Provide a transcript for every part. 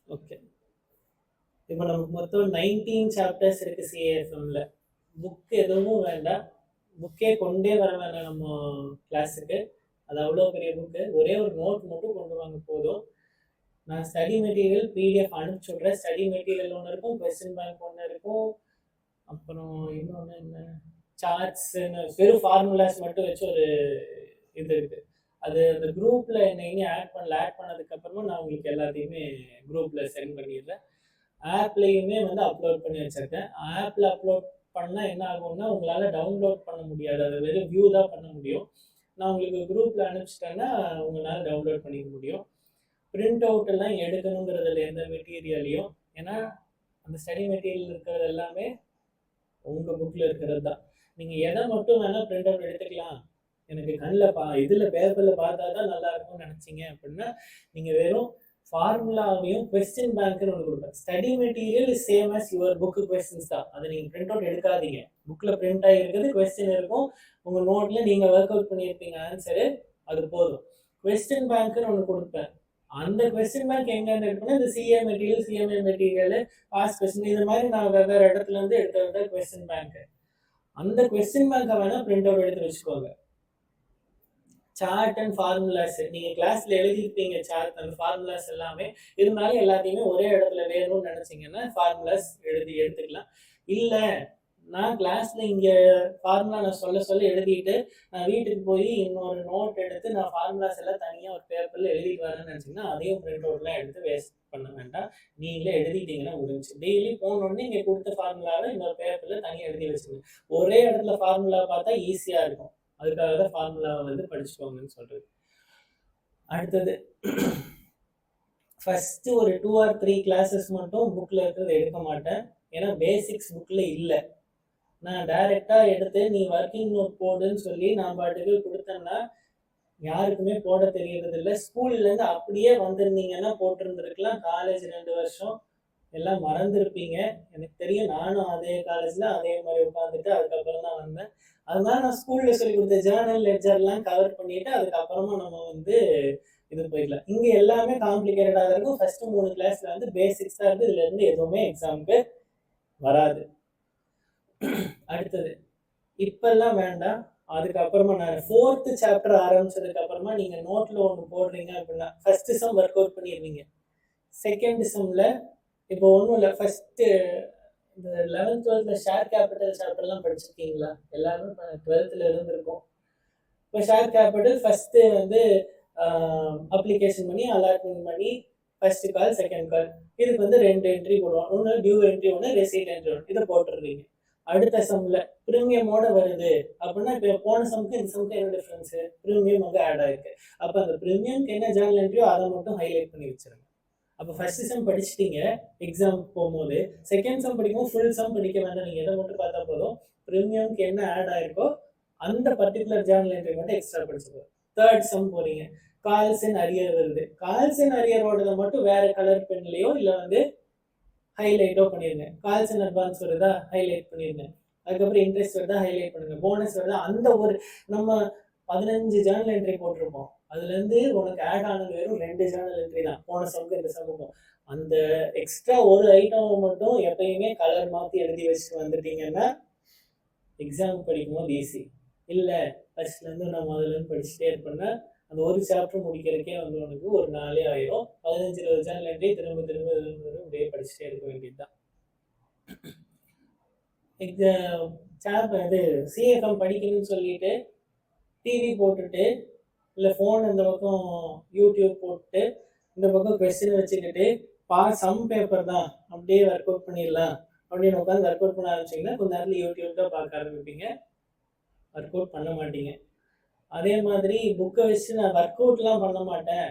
Okay. இப்போ நமக்கு மொத்தம் 19 சாப்டர்ஸ் இருக்கு சிஏஎஃப்எம்ல. புக் எதுவும் வேண்டாம். புக்கே கொண்டே வர வேணாம் நம்ம கிளாஸுக்கு. அது அவ்வளோ பெரிய புக்கு. ஒரே ஒரு நோட் மட்டும் கொண்டு வாங்க போதும். நான் ஸ்டடி மெட்டீரியல் பிடிஎஃப் அனுப்பிச்சு விட்றேன். ஸ்டடி மெட்டீரியல் ஒன்று இருக்கும், கொஸ்டின் பேங்க் ஒன்று இருக்கும், அப்புறம் இன்னொன்று என்ன, சார்ட்ஸ்ன்னு வெறும் ஃபார்முலாஸ் மட்டும் வச்சு ஒரு இது இருக்கு. அது அந்த குரூப்ல என்ன இனி ஆட் பண்ணல. ஆட் பண்ணதுக்கு அப்புறமா நான் உங்களுக்கு எல்லாத்தையுமே குரூப்ல சென்ட் பண்ணிடுறேன். ஆப்லயுமே வந்து அப்லோட் பண்ணி வச்சிருக்கேன். ஆப்ல அப்லோட் பண்ணா என்ன ஆகும்னா உங்களால டவுன்லோட் பண்ண முடியாது. அதை வெறும் வியூ தான் பண்ண முடியும். நான் உங்களுக்கு குரூப்ல அனுப்பிச்சிட்டேன்னா உங்களால டவுன்லோட் பண்ணிக்க முடியும். பிரிண்ட் அவுட் எல்லாம் எடுக்கணுங்கிறதுல எந்த மெட்டீரியலையும், ஏன்னா அந்த ஸ்டடி மெட்டீரியல் இருக்கிறது எல்லாமே உங்க புக்ல இருக்கிறது தான். நீங்க எதை மட்டும் வேணா பிரிண்ட் அவுட் எடுத்துக்கலாம். எனக்கு கண்ணில் இதுல பேப்பர்ல பார்த்தா தான் நல்லா இருக்கும்னு நினைச்சீங்க அப்படின்னா நீங்க வெறும் ஃபார்முலாவையும் கொஸ்டின் பேங்க்னு ஒன்று கொடுப்பேன். Study material is same as your book questions தான். அதை நீங்க பிரிண்ட் அவுட் எடுக்காதீங்க. புக்ல பிரிண்ட் ஆகிருக்கிறது கொஸ்டின் இருக்கும். உங்க நோட்ல நீங்க ஒர்க் அவுட் பண்ணியிருப்பீங்க ஆன்சரு, அது போதும். கொஸ்டின் பேங்க்னு ஒன்று கொடுப்பேன். அந்த கொஸ்டின் பேங்க் எங்கேருந்து எடுப்பேன்னா இந்த CA material, CMA material, pass question, இது மாதிரி நான் வெவ்வேறு இடத்துல இருந்து எடுக்கிறது கொஸ்டின் பேங்க். அந்த கொஸ்டின் பேங்கை வேணா பிரிண்ட் அவுட் எடுத்து வச்சுக்கோங்க. சார்ட் அண்ட் ஃபார்முலாஸ் நீங்க கிளாஸ்ல எழுதிருப்பீங்க. சார்ட் அண்ட் ஃபார்முலாஸ் எல்லாமே இருந்தாலும் எல்லாத்தையுமே ஒரே இடத்துல வேணும்னு நினைச்சீங்கன்னா ஃபார்முலாஸ் எடுத்துக்கலாம். இல்ல நான் கிளாஸ்ல இங்க ஃபார்முலா நான் சொல்ல எழுதிட்டு நான் வீட்டுக்கு போய் இன்னொரு நோட் எடுத்து நான் ஃபார்முலாஸ் எல்லாம் தனியா ஒரு பேப்பர்ல எழுதிட்டு வரேன்னு நினைச்சீங்கன்னா அதையும் பிரிண்ட் அவுட்லாம் எடுத்து வேஸ்ட் பண்ண வேண்டாம். நீங்களே எழுதிட்டீங்கன்னா முடிஞ்சு. டெய்லி போனோடனே இங்க கொடுத்த ஃபார்முலாவை இன்னொரு பேப்பர்ல தனியா எழுதி வச்சுக்கோங்க. ஒரே இடத்துல ஃபார்முலா பார்த்தா ஈஸியா இருக்கும். அதுக்காக தான் ஃபார்முலாவை வந்து படிச்சுக்கோங்கன்னு சொல்றது. அடுத்தது ஃபர்ஸ்ட் ஒரு 2 or 3 கிளாஸஸ் மட்டும் புக்ல இருக்கிறது எடுக்க மாட்டேன். ஏன்னா பேசிக்ஸ் புக்ல இல்லை. நான் டைரக்டா எடுத்து நீ ஒர்க்கிங் நோட் போடுன்னு சொல்லி நான் பாட்டுக்கு கொடுத்தேன்னா யாருக்குமே போட தெரியறது இல்லை. ஸ்கூல்ல இருந்து அப்படியே வந்திருந்தீங்கன்னா போட்டிருந்துருக்கலாம். காலேஜ் 2 வருஷம் எல்லாம் மறந்துருப்பீங்க. எனக்கு தெரியும். நானும் அதே காலேஜ்ல அதே மாதிரி உட்காந்துட்டு அதுக்கப்புறம் தான் வந்தேன். அதனால நான் ஸ்கூல்ல சொல்லி கொடுத்த ஜேர்னல் லெட்ஜர்லாம் கவர் பண்ணிட்டு அதுக்கப்புறமா நம்ம வந்து இது போயிடலாம். இங்க எல்லாமே காம்ப்ளிகேட்டடா இருக்கும். ஃபர்ஸ்ட் 3 கிளாஸ்ல வந்து பேசிக்ஸா இருக்கு. இதுல இருந்து எதுவுமே எக்ஸாமுக்கு வராது. அடுத்தது இப்பெல்லாம் வேண்டாம். அதுக்கப்புறமா நான் 4th சாப்டர் ஆரம்பிச்சதுக்கு அப்புறமா நீங்க நோட்ல ஒன்று போடுறீங்க அப்படின்னா ஃபர்ஸ்ட் சம் ஒர்க் அவுட் பண்ணிடுவீங்க. செகண்ட் சம்ல இப்போ ஒன்றும் இல்லை. ஃபர்ஸ்ட் இந்த 11th 12th ஷேர் கேபிட்டல் சாப்டர்லாம் படிச்சிருக்கீங்களா? எல்லாரும் 12th இருந்திருக்கும். இப்போ ஷேர் கேபிட்டல் ஃபர்ஸ்ட் வந்து அப்ளிகேஷன் பண்ணி அலாட்மெண்ட் பண்ணி ஃபர்ஸ்ட் கால் செகண்ட் கால் இதுக்கு வந்து 2 என்ட்ரி போடுவோம். ஒன்று டியூ என்ட்ரி, ஒன்று ரெசீட் என்ட்ரி, ஒன்று இதை போட்டுருவீங்க. அடுத்த சம்ல பிரீமியமோட வருது அப்படின்னா இப்போ போன சம்க்கு இந்த சம்க்கு என்ன டிஃபரன்ஸ்? பிரீமியம் வந்து ஆட் ஆயிருக்கு. அப்போ அந்த பிரீமியம்க்கு என்ன ஜேர்னல் என்ட்ரியோ அதை மட்டும் ஹைலைட் பண்ணி வச்சிருங்க. அப்போ ஃபர்ஸ்ட் சம் படிச்சிட்டீங்க எக்ஸாம் போகும்போது. செகண்ட் சம் படிக்கும்போது ஃபுல் சம் படிக்க வேண்டாம். நீங்கள் எதை மட்டும் பார்த்தா போதும். ப்ரீமியம்க்கு என்ன ஆட் ஆயிருக்கோ அந்த பர்டிகுலர் ஜேர்னல் என்ட்ரி மட்டும் எக்ஸ்ட்ரா படிச்சுக்கோ. தேர்ட் சம் போறீங்க. கால்ஸ் அண்ட் அரியர் வருது. கால்ஸ் அண்ட் அரியரோட மட்டும் வேற கலர் பென்லயோ இல்லை வந்து ஹைலைட்டோ பண்ணிருங்க. கால்ஸ் அண்ட் அட்வான்ஸ் வருதா ஹைலைட் பண்ணிருங்க. அதுக்கப்புறம் இன்ட்ரெஸ்ட் வருதா ஹைலைட் பண்ணுங்க. போனஸ் வருதா அந்த ஒரு நம்ம 15 ஜேர்னல் என்ட்ரி போட்டிருப்போம். அதுல இருந்து உனக்கு ஆட் ஆனது வெறும் 2 ஜேர்னல் என்ட்ரி தான். போன சம்க்கு இந்த சம்முக்கும் அந்த எக்ஸ்ட்ரா ஒரு ஐட்டம் மட்டும் எப்பயுமே கலர் மாத்தி எழுதி வச்சுட்டு வந்துட்டீங்கன்னா எக்ஸாம் படிக்கும்போது ஈஸி. இல்லை ஃபர்ஸ்ட்ல இருந்து நான் முதல்ல இருந்து படிச்சுட்டே இருப்பேன்னா அந்த ஒரு சாப்டர் முடிக்கிறதுக்கே வந்து உனக்கு ஒரு நாளே ஆயிரும். 15-20 ஜேர்னல் என்ட்ரி திரும்ப திரும்ப அப்படியே படிச்சுட்டே இருக்க வேண்டியதுதான். இது சிஎஃப்எம் படிக்கணும்னு சொல்லிட்டு டிவி போட்டுட்டு இல்லை ஃபோன் இந்த பக்கம் யூடியூப் போட்டு இந்த பக்கம் கொஸ்டின் வச்சுக்கிட்டு சம் பேப்பர் தான் அப்படியே ஒர்க் அவுட் பண்ணிடலாம் அப்படின்னு உட்காந்து ஒர்க் அவுட் பண்ண ஆரம்பிச்சிங்கன்னா கொஞ்ச நேரத்தில் யூடியூப் தான் பார்க்க ஆரம்பிப்பீங்க. ஒர்க் அவுட் பண்ண மாட்டீங்க. அதே மாதிரி புக்கை வச்சு நான் ஒர்க் அவுட்லாம் பண்ண மாட்டேன்,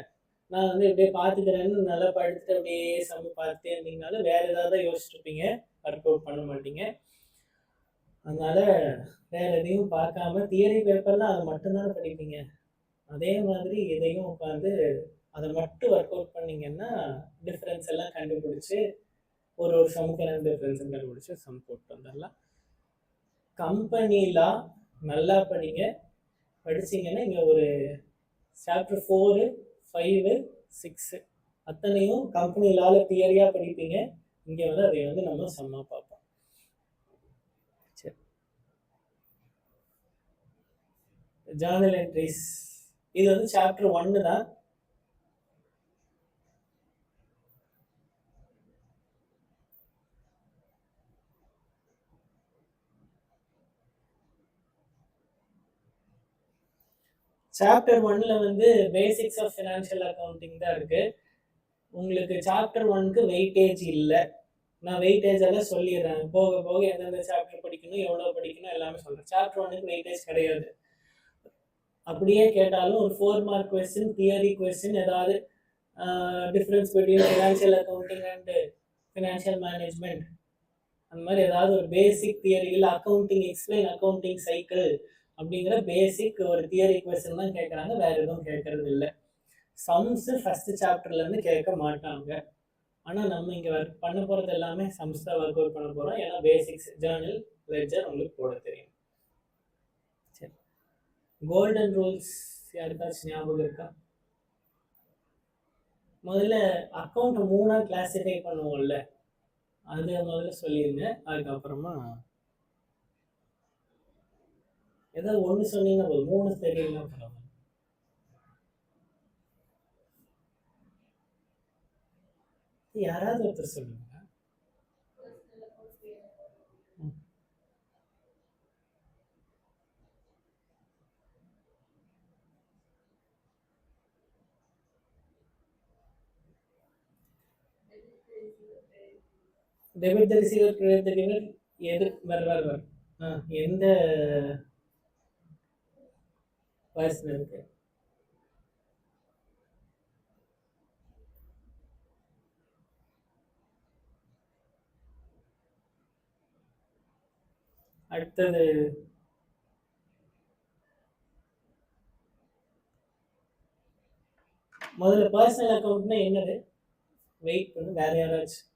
நான் வந்து இப்படியே பார்த்துக்கிறேன்னு நல்லா படிச்சுட்டு அப்படியே சம் பார்த்துட்டே இருந்தீங்கனாலும் வேற ஏதாவது யோசிச்சுட்டு இருப்பீங்க. ஒர்க் அவுட் பண்ண மாட்டீங்க. அதனால வேற எதையும் பார்க்காம தியரி பேப்பர்லாம் அதை மட்டும்தானே படிப்பீங்க. அதே மாதிரி இதையும் உட்காந்து அதை மட்டும் ஒர்க் அவுட் பண்ணீங்கன்னா டிஃப்ரென்ஸ் எல்லாம் கண்டுபிடிச்சி ஒரு சமுக்கு என்ன டிஃப்ரென்ஸ் கண்டுபிடிச்சி சம் போட்டு வந்துடலாம். கம்பெனிலாம் நல்லா படிங்க. படிச்சிங்கன்னா இங்கே ஒரு சாப்டர் 4, 5, 6 அத்தனையும் கம்பெனிலால தியரியா படிப்பீங்க. இங்க வந்து அதை வந்து நம்ம சம்மா பார்ப்போம். சரி, ஜேர்னல் என்ட்ரிஸ் இது வந்து சாப்டர் 1 தான். சாப்டர் 1ல வந்து பேசிக்ஸ் ஆஃப் ஃபினான்ஷியல் அக்கௌண்டிங் தான் இருக்கு. உங்களுக்கு சாப்டர் 1க்கு வெயிட்டேஜ் இல்லை. நான் வெயிட்டேஜ் எல்லாம் சொல்லிடுறேன். போக போக எந்தெந்த சாப்டர் படிக்கணும், எவ்வளோ படிக்கணும் எல்லாமே சொல்கிறேன். சாப்டர் 1க்கு வெயிட்டேஜ் கிடையாது. அப்படியே கேட்டாலும் ஒரு 4 மார்க் கொஸ்டின், தியரி கொஸ்டின், ஏதாவது difference between financial accounting and financial management, அந்த மாதிரி ஏதாவது ஒரு பேசிக் தியரி, இல்லை அக்கௌண்டிங் எக்ஸ்பிளைன் அக்கௌண்டிங் சைக்கிள் அப்படிங்கிற பேசிக் ஒரு தியரி கொஸ்டின் தான் கேட்குறாங்க. வேற எதுவும் கேட்கறது இல்லை. சம்ஸ் ஃபர்ஸ்ட் சாப்டர்லேருந்து கேட்க மாட்டாங்க. ஆனால் நம்ம இங்கே பண்ண போகிறது எல்லாமே சம்ஸ் தான் ஒர்க் அவுட் பண்ண போகிறோம். ஏன்னா பேசிக்ஸ் ஜேர்னல் லெட்ஜர் உங்களுக்கு போட தெரியும். சரி, கோல்டன் ரூல்ஸ் யாருக்காச்சும் ஞாபகம் இருக்கா? முதல்ல அக்கௌண்ட் 3 கிளாஸிஃபை பண்ணுவோம்ல, அது முதல்ல சொல்லிடுங்க. அதுக்கப்புறமா ஏதாவது ஒன்று சொன்னீங்கன்னா போதும், 3 தெரியலாம் பரவாயில்ல. யாராவது ஒருத்தர் சொல்லுங்க. Debit the receiver, credit the giver, எது வர எந்த பர்சன் இருக்கு? அடுத்தது முதல்ல பர்சனல் அக்கௌண்ட்னா என்னது? வெயிட் பண்ணு, வேற யாராச்சும்?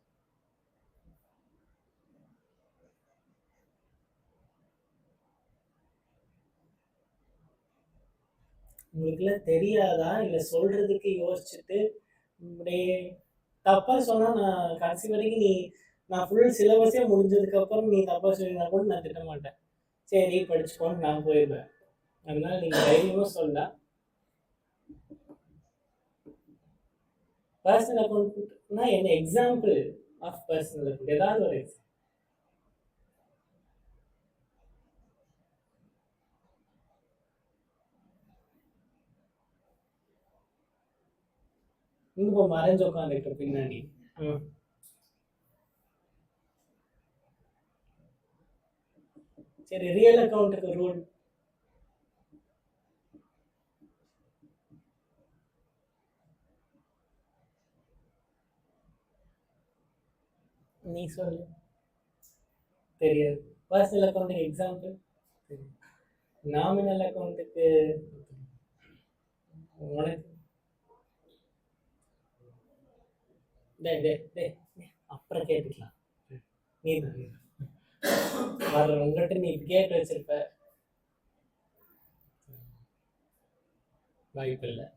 உங்களுக்குலாம் தெரியாதா? இல்லை சொல்றதுக்கு யோசிச்சுட்டு இப்படியே தப்பா சொன்னா நான் கடைசி வரைக்கும் நான் ஃபுல் சிலபஸே முடிஞ்சதுக்கு அப்புறம் நீ தப்பா சொல்லினா கூட நான் திட்ட மாட்டேன். சரி படிச்சுக்கோன்னு நான் போயிடுவேன். அதனால நீங்க தைரியமா சொல்லலாம். பர்சனல் அக்கௌண்ட்னா என்ன? எக்ஸாம்பிள் ஆஃப் பர்சனல் அக்கௌண்ட் ஏதாவது ஒரு எக்ஸாம்பிள். இங்க மறைஞ்சு உட்காந்துட்டு பின்னாடி. சரி, ரியல் அக்கௌண்ட்டுக்கு ரூல் நீ சொல்லு. தெரியாது. பர்சனல் அக்கௌண்ட்டுக்கு எக்ஸாம்பிள். நாமினல் அக்கௌண்ட்டுக்கு உனக்கு அப்புறம் கேட்டுக்கலாம். நீ வர உங்கள்கிட்ட நீ கேட்டு வச்சிருப்ப, வாய்ப்பு இல்லை.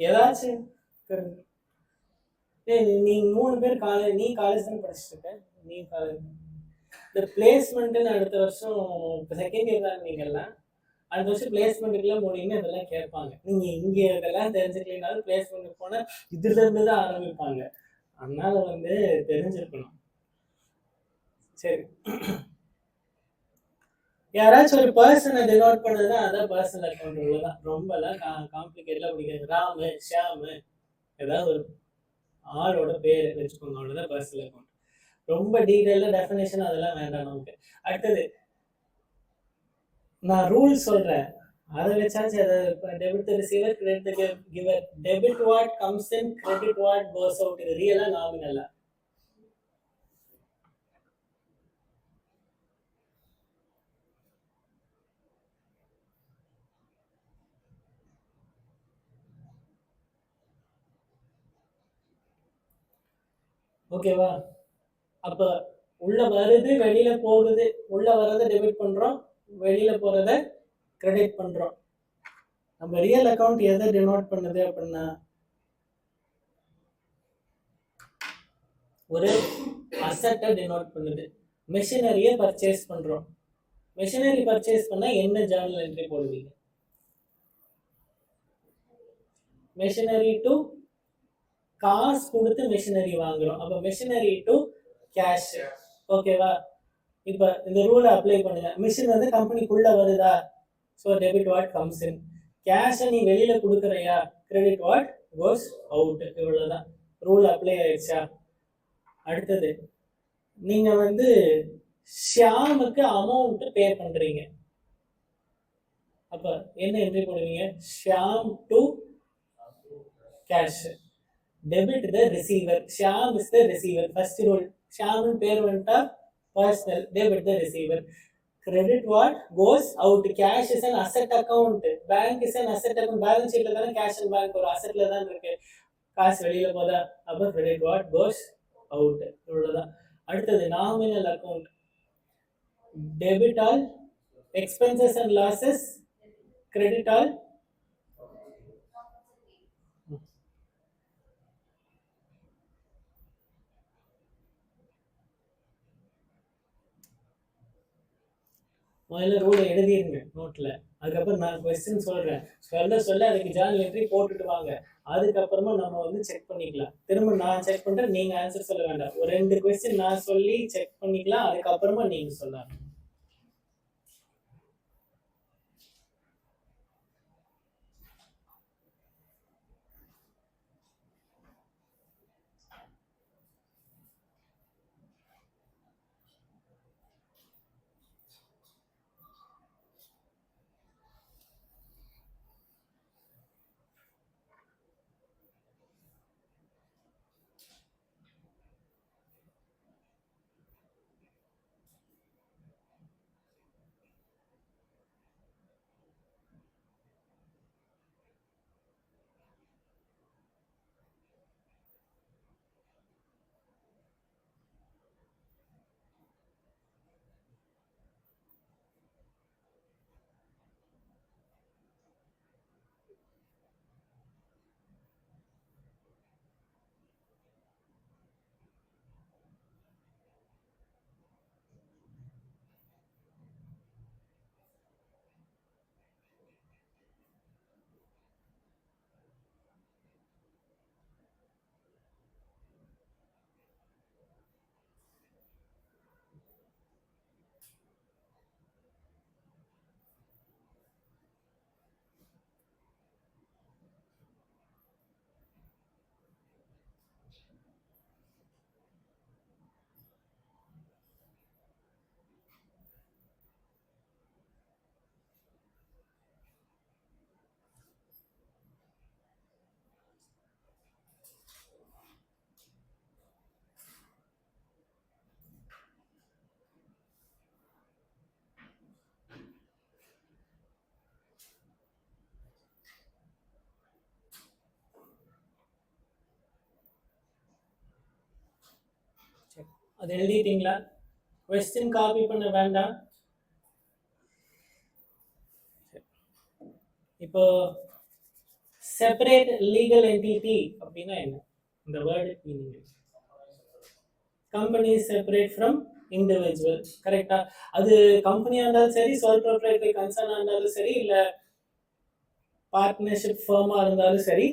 ஏதாச்சும் நீங்க 3 பேர் காலேஜ், நீ காலேஜ் தான் படிச்சுட்டு இருக்க. நீ காலேஜ் இந்த பிளேஸ்மெண்ட்டுன்னு அடுத்த வருஷம் செகண்ட் இயர் தான் நீங்கெல்லாம். அடுத்த வருஷம் பிளேஸ்மெண்ட்டுக்குலாம் போனீங்கன்னா இதெல்லாம் கேட்பாங்க. நீங்க இங்க இதெல்லாம் தெரிஞ்சுக்கலனாலும் பிளேஸ்மெண்ட்டுக்கு போனா இதுல இருந்து தான் ஆரம்பிப்பாங்க. அதனால வந்து தெரிஞ்சிருக்கணும். சரி, யாராச்சும் ஒரு பர்சனை டினோட் பண்ணதுன்னா அதான் பர்சனல் அக்கௌண்ட். இவ்வளவுதான், ரொம்பலாம் காம்ப்ளிகேட்டடா பிடிக்காது. ராமு, ஷியாமு, ஏதாவது ஒரு ஆளோட பேர் வச்சுக்கோங்க, அவ்வளவுதான் பர்சனல் அக்கௌண்ட். ரொம்ப டீடைல்டா டெஃபினேஷன் அதெல்லாம் வேண்டாம் நமக்கு. அடுத்தது நான் ரூல் சொல்றேன், அதை வச்சாச்சு. Debit the receiver, credit the giver. Debit what comes in, credit what goes out. இது ரியலா நாமினலா? ஓகேவா? அப்ப உள்ள வருது, வெளியில போகுது. உள்ள வர்றதை டெபிட் பண்றோம், வெளியில போறத கிரெடிட் பண்றோம். நம்ம ரியல் அக்கவுண்ட் எதை டினோட் பண்ணுது அப்படின்னா ஒரு அசட்டை டினோட் பண்ணுது. மெஷினரியை பர்ச்சேஸ் பண்றோம். மெஷினரி பர்ச்சேஸ் பண்ணா என்ன ஜர்னல் என்ட்ரி போடுவீங்க? மெஷினரி டு காசு கொடுத்து மெஷினரி வாங்குறோம். அப்ப மெஷினரி டு கேஷ். ஓகேவா? இப்ப இந்த ரூலை அப்ளை பண்ணுங்க. மிஷின் வந்து கம்பெனிக்குள்ள வருதா? So debit what comes in. கேஷை நீ வெளியில கொடுக்குறையா? Credit what goes out. இவ்வளவுதான். ரூல் அப்ளை ஆயிடுச்சா? அடுத்தது நீங்க வந்து ஷியாமுக்கு அமௌண்ட் பே பண்றீங்க. அப்ப என்ன என்ட்ரி போடுவீங்க? Shyam to cash. Debit the receiver. Shyam is the receiver. First rule. ஷியாமின் பேர் வந்துட்டா personal. Debit the receiver. Credit what goes out. Cash is an asset account. Bank is an asset account. Balance sheet தானே cash and bank ஒரு assetல தான் இருக்கு. காசு வெளியில போதா? அப்ப credit what goes out. இவ்வளவுதான். அடுத்தது nominal account. Debit all expenses and losses. Credit all முதல்ல ரூலை எழுதிருங்க நோட்ல. அதுக்கப்புறம் நான் கொஸ்டின் சொல்றேன். சொல்ல அதுக்கு ஜர்னல் என்ட்ரி போட்டுட்டு வாங்க. அதுக்கப்புறமா நம்ம வந்து செக் பண்ணிக்கலாம். திரும்ப நான் செக் பண்றேன், நீங்க ஆன்சர் சொல்ல வேண்டாம். ஒரு 2 கொஸ்டின் நான் சொல்லி செக் பண்ணிக்கலாம். அதுக்கப்புறமா நீங்க சொல்லலாம். அது எழுதிட்டீங்களா? கொஸ்டின் காப்பி பண்ண வேண்டாம். இப்போ செப்பரேட் லீகல் என்டிட்டி அப்படின்னா என்ன? இந்த word meaning. Company separate from individual. கரெக்டா? அது கம்பெனியா இருந்தாலும் சரி, சோல் ப்ரொப்ரைட்டரி கன்சர்னா இருந்தாலும் சரி, இல்ல பார்ட்னர்ஷிப் ஃபர்மா இருந்தாலும் சரி,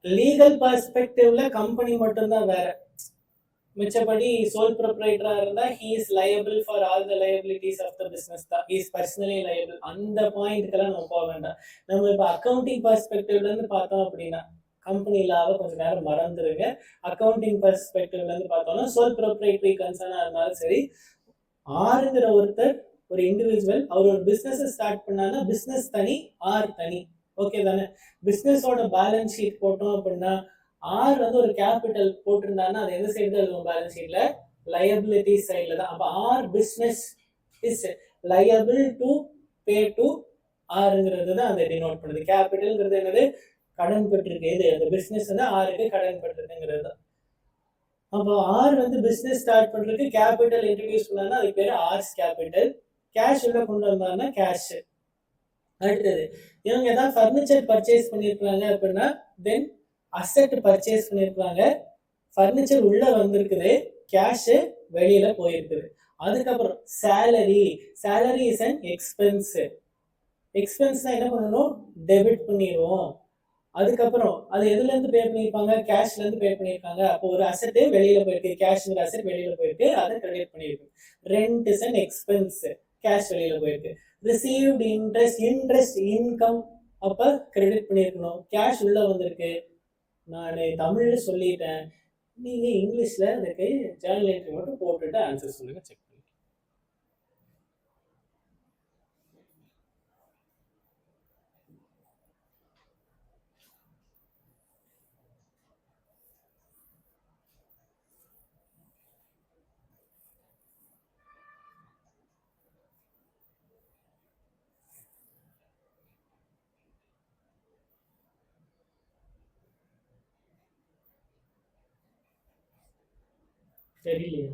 லீகல் பர்ஸ்பெக்டிவ்ல கம்பெனி மட்டும்தான் வேற. மிச்சபடி சோல் ப்ரொப்ரைட்டரா இருந்தா he is liable for all the liabilities of the business தான். he is personally liable. அந்த பாயிண்ட்க்கெல்லாம் நம்ம போக வேண்டாம். நம்ம இப்போ அக்கௌண்டிங் பர்ஸ்பெக்டிவ்ல இருந்து பார்த்தோம் அப்படின்னா கம்பெனி லாவை கொஞ்சம் நேரம் மறந்துருங்க. அக்கௌண்டிங் பர்ஸ்பெக்டிவ்ல இருந்து பார்த்தோம்னா சோல் ப்ரொப்ரைட்டரி கன்சர்னா இருந்தாலும் சரி, ஆறுங்கிற ஒருத்தர் ஒரு இண்டிவிஜுவல், அவர் ஒரு பிசினஸ் ஸ்டார்ட் பண்ணாங்கன்னா பிசினஸ் தனி, ஆர் தனி. ஓகே தானே? பிசினஸோட பேலன்ஸ் ஷீட் போட்டோம் அப்படின்னா ஆர் வந்து ஒரு கேபிட்டல் போட்டிருந்தாங்கன்னா அது எந்த சைடு தான் இருக்கும்? பேலன்ஸ் ஷீட்ல லயபிலிட்டி சைட்ல தான். அப்ப our business is liable to pay to ஆர்ங்கிறது தான் அதை டினோட் பண்ணுது. கேபிட்டல்ங்கிறது என்னது? கடன் பெற்றிருக்கு. இது அந்த பிசினஸ் வந்து ஆருக்கு கடன் பெற்றிருக்குங்கிறது தான். அப்போ ஆர் வந்து பிசினஸ் ஸ்டார்ட் பண்றதுக்கு கேபிட்டல் இன்ட்ரடியூஸ் பண்ணா அதுக்கு பேரு ஆர்ஸ் கேபிட்டல். கேஷ் உள்ள கொண்டு வந்தாங்கன்னா கேஷ். அடுத்தது இவங்க ஏதாவது ஃபர்னிச்சர் பர்ச்சேஸ் பண்ணியிருக்காங்க அப்படின்னா தென் அசெட் பர்ச்சேஸ் பண்ணியிருக்காங்க, ஃபர்னிச்சர் உள்ள வந்திருக்குது, கேஷ் வெளியில போயிருக்குது. அதுக்கப்புறம் salary, salary is an expense. எக்ஸ்பென்ஸ்னா என்ன பண்ணணும், டெபிட் பண்ணிடுவோம். அதுக்கப்புறம் அது எதுல இருந்து பே பண்ணியிருப்பாங்க, கேஷ்ல இருந்து பே பண்ணியிருக்காங்க. அப்போ ஒரு அசெட் வெளியில போயிருக்கு, கேஷ்ங்கிற அசெட் வெளியில போயிருக்கு, அதை கிரெடிட் பண்ணியிருக்கு. Rent is an expense, cash வெளியில போயிருக்கு. ரிசீவ்டு இன்ட்ரெஸ்ட், இன்ட்ரெஸ்ட் இன்கம் அப்ப கிரெடிட் பண்ணியிருக்கணும், கேஷ் உள்ள வந்திருக்கு. நான் தமிழ்ல சொல்லிட்டேன், நீங்க இங்கிலீஷ்ல அதுக்கு ஜேர்னல் என்ட்ரி மட்டும் போட்டுட்டு ஆன்சர் சொல்லுங்க, செக் பண்ணி. தெரியலையா?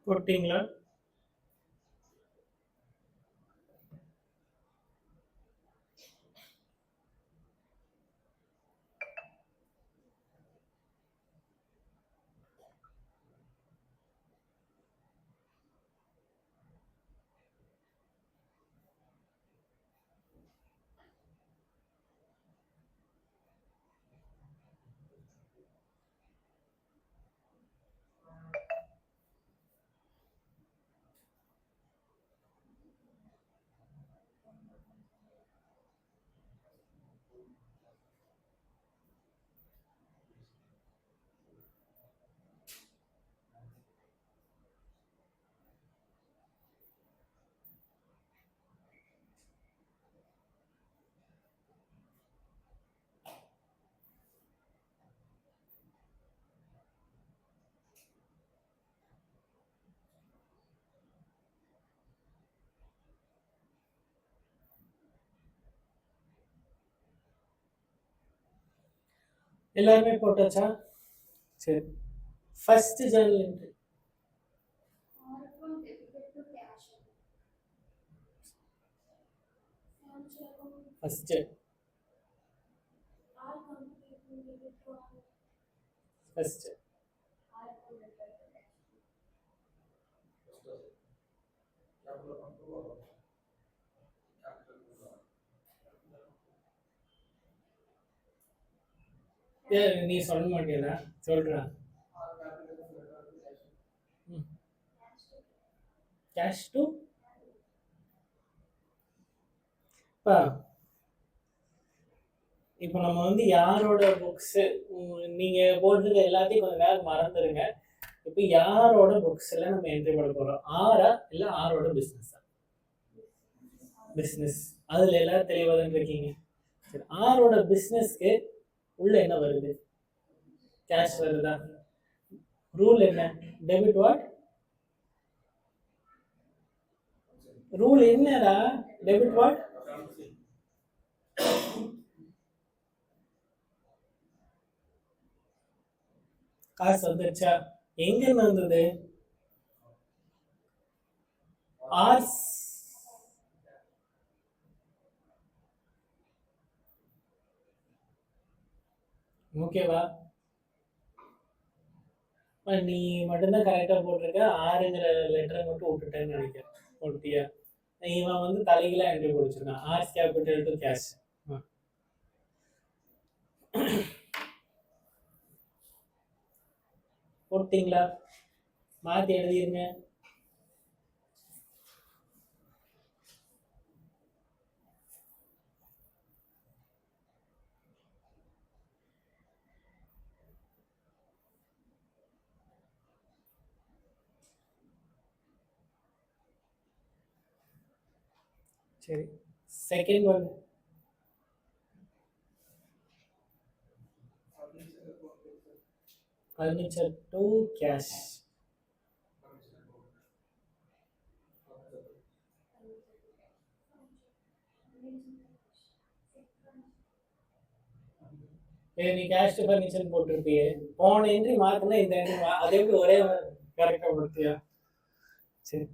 போட்டீங்களா? எல்லாருமே போட்டாச்சா? சரி. First journal entry. First first நீ சொல்ல மாட்டேடா, சொல்றா. கேஷ் டு இப்போ நம்ம வந்து யாரோட புக்ஸ், நீங்க போட்டிருக்க எல்லாத்தையும் கொஞ்ச நேரம் மறந்துடுங்க. இப்போ யாரோட புக்ஸ்ல நம்ம என்ட்ரி பண்ண போறோம்? ஆரா இல்ல ஆரோட பிசினஸா? பிசினஸ். அதுல எல்லாரும் தெளிவாதான் இருக்கீங்க. சரி, ஆரோட பிசினஸ்க்கு உள்ள என்ன வருது? கேஷ் வருதா? ரூல் என்ன? Debit what? ரூல் என்னடா? Debit what? காசு வந்துருச்சா? எங்க இருந்து வந்தது? ஆர்ஸ். ஓகேவா? நீ மட்டும்தான் கரெக்டா போட்டிருக்க. ஆறுங்கிற லெட்டரை மட்டும் விட்டுட்டேன்னு நினைக்கிறேன். போட்டியா? இவன் வந்து தலைகீழா என்ட்ரி போடிச்சிருக்கான். Ours capital to cash. போட்டீங்களா? மாத்தி எழுதிருங்க. சரி, second one. Furniture to cash. நீ கேஷ் டு ஃபர்னிச்சர் போட்டிருப்பியே, போன என்ட்ரி மாத்தினா இந்த என்ட்ரி அதே எப்படி ஒரே கரெக்டா கொடுத்தியா? சரி,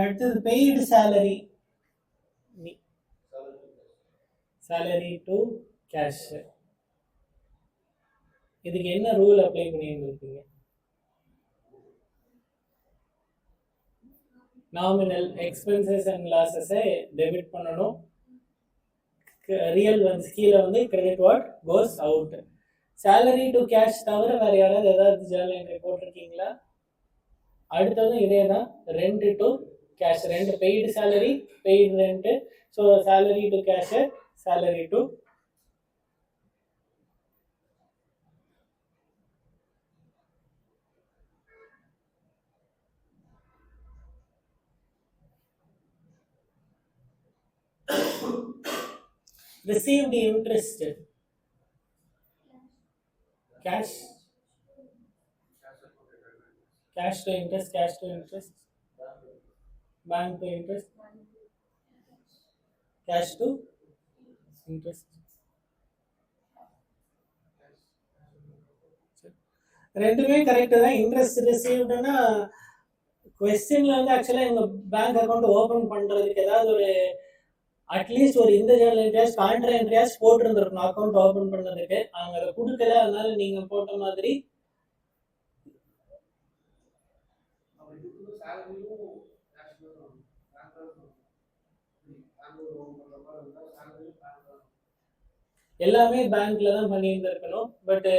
அடுத்தது paid salary. Salary to cash. இதுக்கு என்ன ரூல் அப்ளை பண்ணியிருக்கீங்க? நாமினல் எக்ஸ்பென்சஸ் அண்ட் லாஸஸை டெபிட் பண்ணணும். ரியல் வந்து கீழே வந்து credit what goes out. Salary to cash தவிர வேற யாராவது ஏதாவது ஜேர்னல் என்ட்ரி போட்டிருக்கீங்களா? அடுத்ததும் இதே தான். ரெண்ட் டு கேஷ், ரெண்டு paid salary, paid rent. So salary to cash, salary to received interest. Cash. Cash to interest, cash to interest. Bank to interest. Cash to interest. ரெண்டுமே கரெக்ட் தான். Interest ரிசீவ்டுனா கொஸ்டின்ல வந்து ஆக்சுவலா எங்க பேங்க் அக்கௌண்ட் ஓபன் பண்றதுக்கு ஏதாவது ஒரு அட்லீஸ்ட் ஒரு இந்த ஜேர்னல் என்ட்ரியாஸ் கான்ட்ரா என்ட்ரியாஸ் போட்டிருந்துருக்கணும் அக்கௌண்ட் ஓபன் பண்ணதுக்கு. அவங்க அதை கொடுக்கல, அதனால நீங்க போட்ட மாதிரி எல்லாமே பேங்க்ல தான் பண்ணியிருந்திருக்கணும். பட்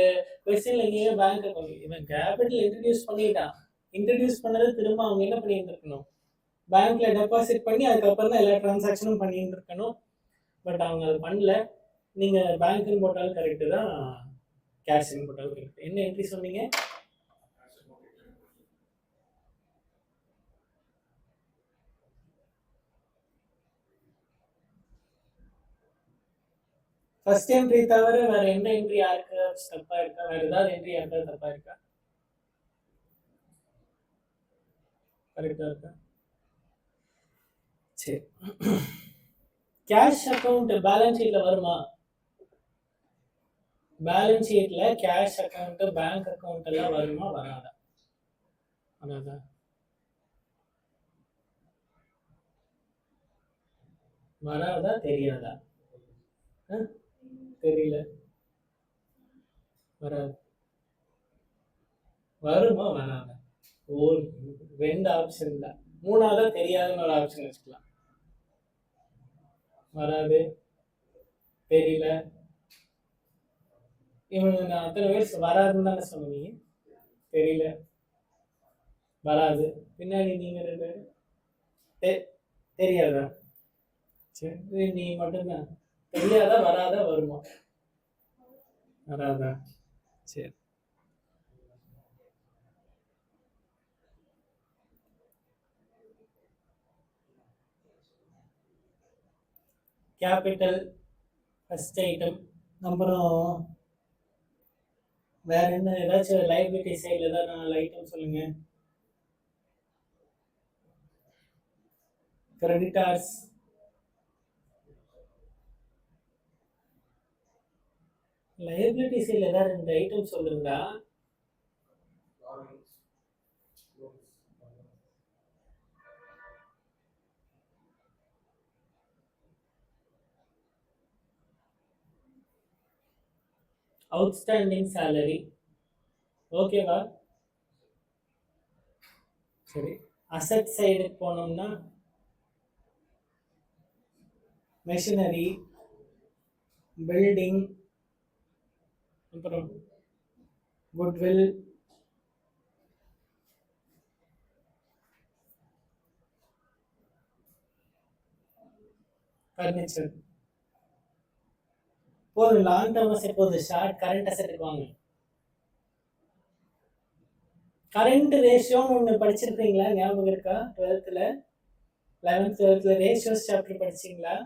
கொஸ்டின்ல எங்கேயுமே பேங்க் அக்கௌண்ட், இவன் கேபிட்டல் இன்ட்ரடியூஸ் பண்ணிட்டான். இன்ட்ரடியூஸ் பண்ணது திரும்ப அவங்க என்ன பண்ணியிருந்திருக்கணும்? பேங்க்ல டெபாசிட் பண்ணி அதுக்கப்புறம் தான் எல்லா டிரான்சாக்ஷனும் பண்ணியிருந்திருக்கணும். பட் அவங்க அது பண்ணல. நீங்க பேங்க்னு போட்டாலும் கரெக்டு தான், கேஷ்னு போட்டாலும் கரெக்ட். என்ன என்ட்ரி சொன்னீங்க? ஃபர்ஸ்ட் என்ட்ரி தவிர வேற எந்த என்ட்ரி யாருக்கு தப்பா இருக்கா? வேற ஏதாவது என்ட்ரி யாருக்காவது தப்பா இருக்கா? கரெக்டா இருக்கா? சரி. கேஷ் அக்கவுண்ட் பேலன்ஸ் ஷீட்ல வருமா? பேலன்ஸ் ஷீட்ல கேஷ் அக்கவுண்ட் பேங்க் அக்கவுண்ட் எல்லாம் வருமா வராதா? வராதா? வராதா தெரியாதா? தெரியல. வராது. வருமா வராதா? ஒரு 2 ஆப்ஷன் தான். 3ஆவதா தெரியாதுன்னு ஒரு ஆப்ஷன் வச்சுக்கலாம். வராது, தெரியல. இவங்க நான் அத்தனை பேர் வராதுன்னு தானே சொன்னீங்க. தெரியல, வராது. பின்னாடி நீங்க 2 பேர் தெரியாதா? சரி, நீ மட்டும்தான் தெரியாதா வராதா வருமா? வராதா? சரி. Capital first item. அப்புறம் வேற என்ன ஏதாச்சும் லைபிலிட்டி சைடில் ஏதாவது 4 ஐட்டம் சொல்லுங்க. கிரெடிட்டார்ஸ், லைபிலிட்டி சைடில் ஏதாவது 2 ஐட்டம் சொல்லுங்க. அவுட்ஸ்டாண்டிங் சேலரி ஓகேவா? சரி, அசெட் சைடுக்கு போனோம்னா மெஷினரி, பில்டிங், அப்புறம் குட்வில், ஃபர்னிச்சர். போதும், லாங் டேர்ம் அசெட் போதும். ஷார்ட் கரண்ட் அசெட்டுக்கு வாங்க. கரண்ட் ரேஷியோன்னு ஒன்று படிச்சிருக்கீங்களா? ஞாபகம் இருக்கா? 12th 11th 12th ratios chapter படிச்சிங்களா?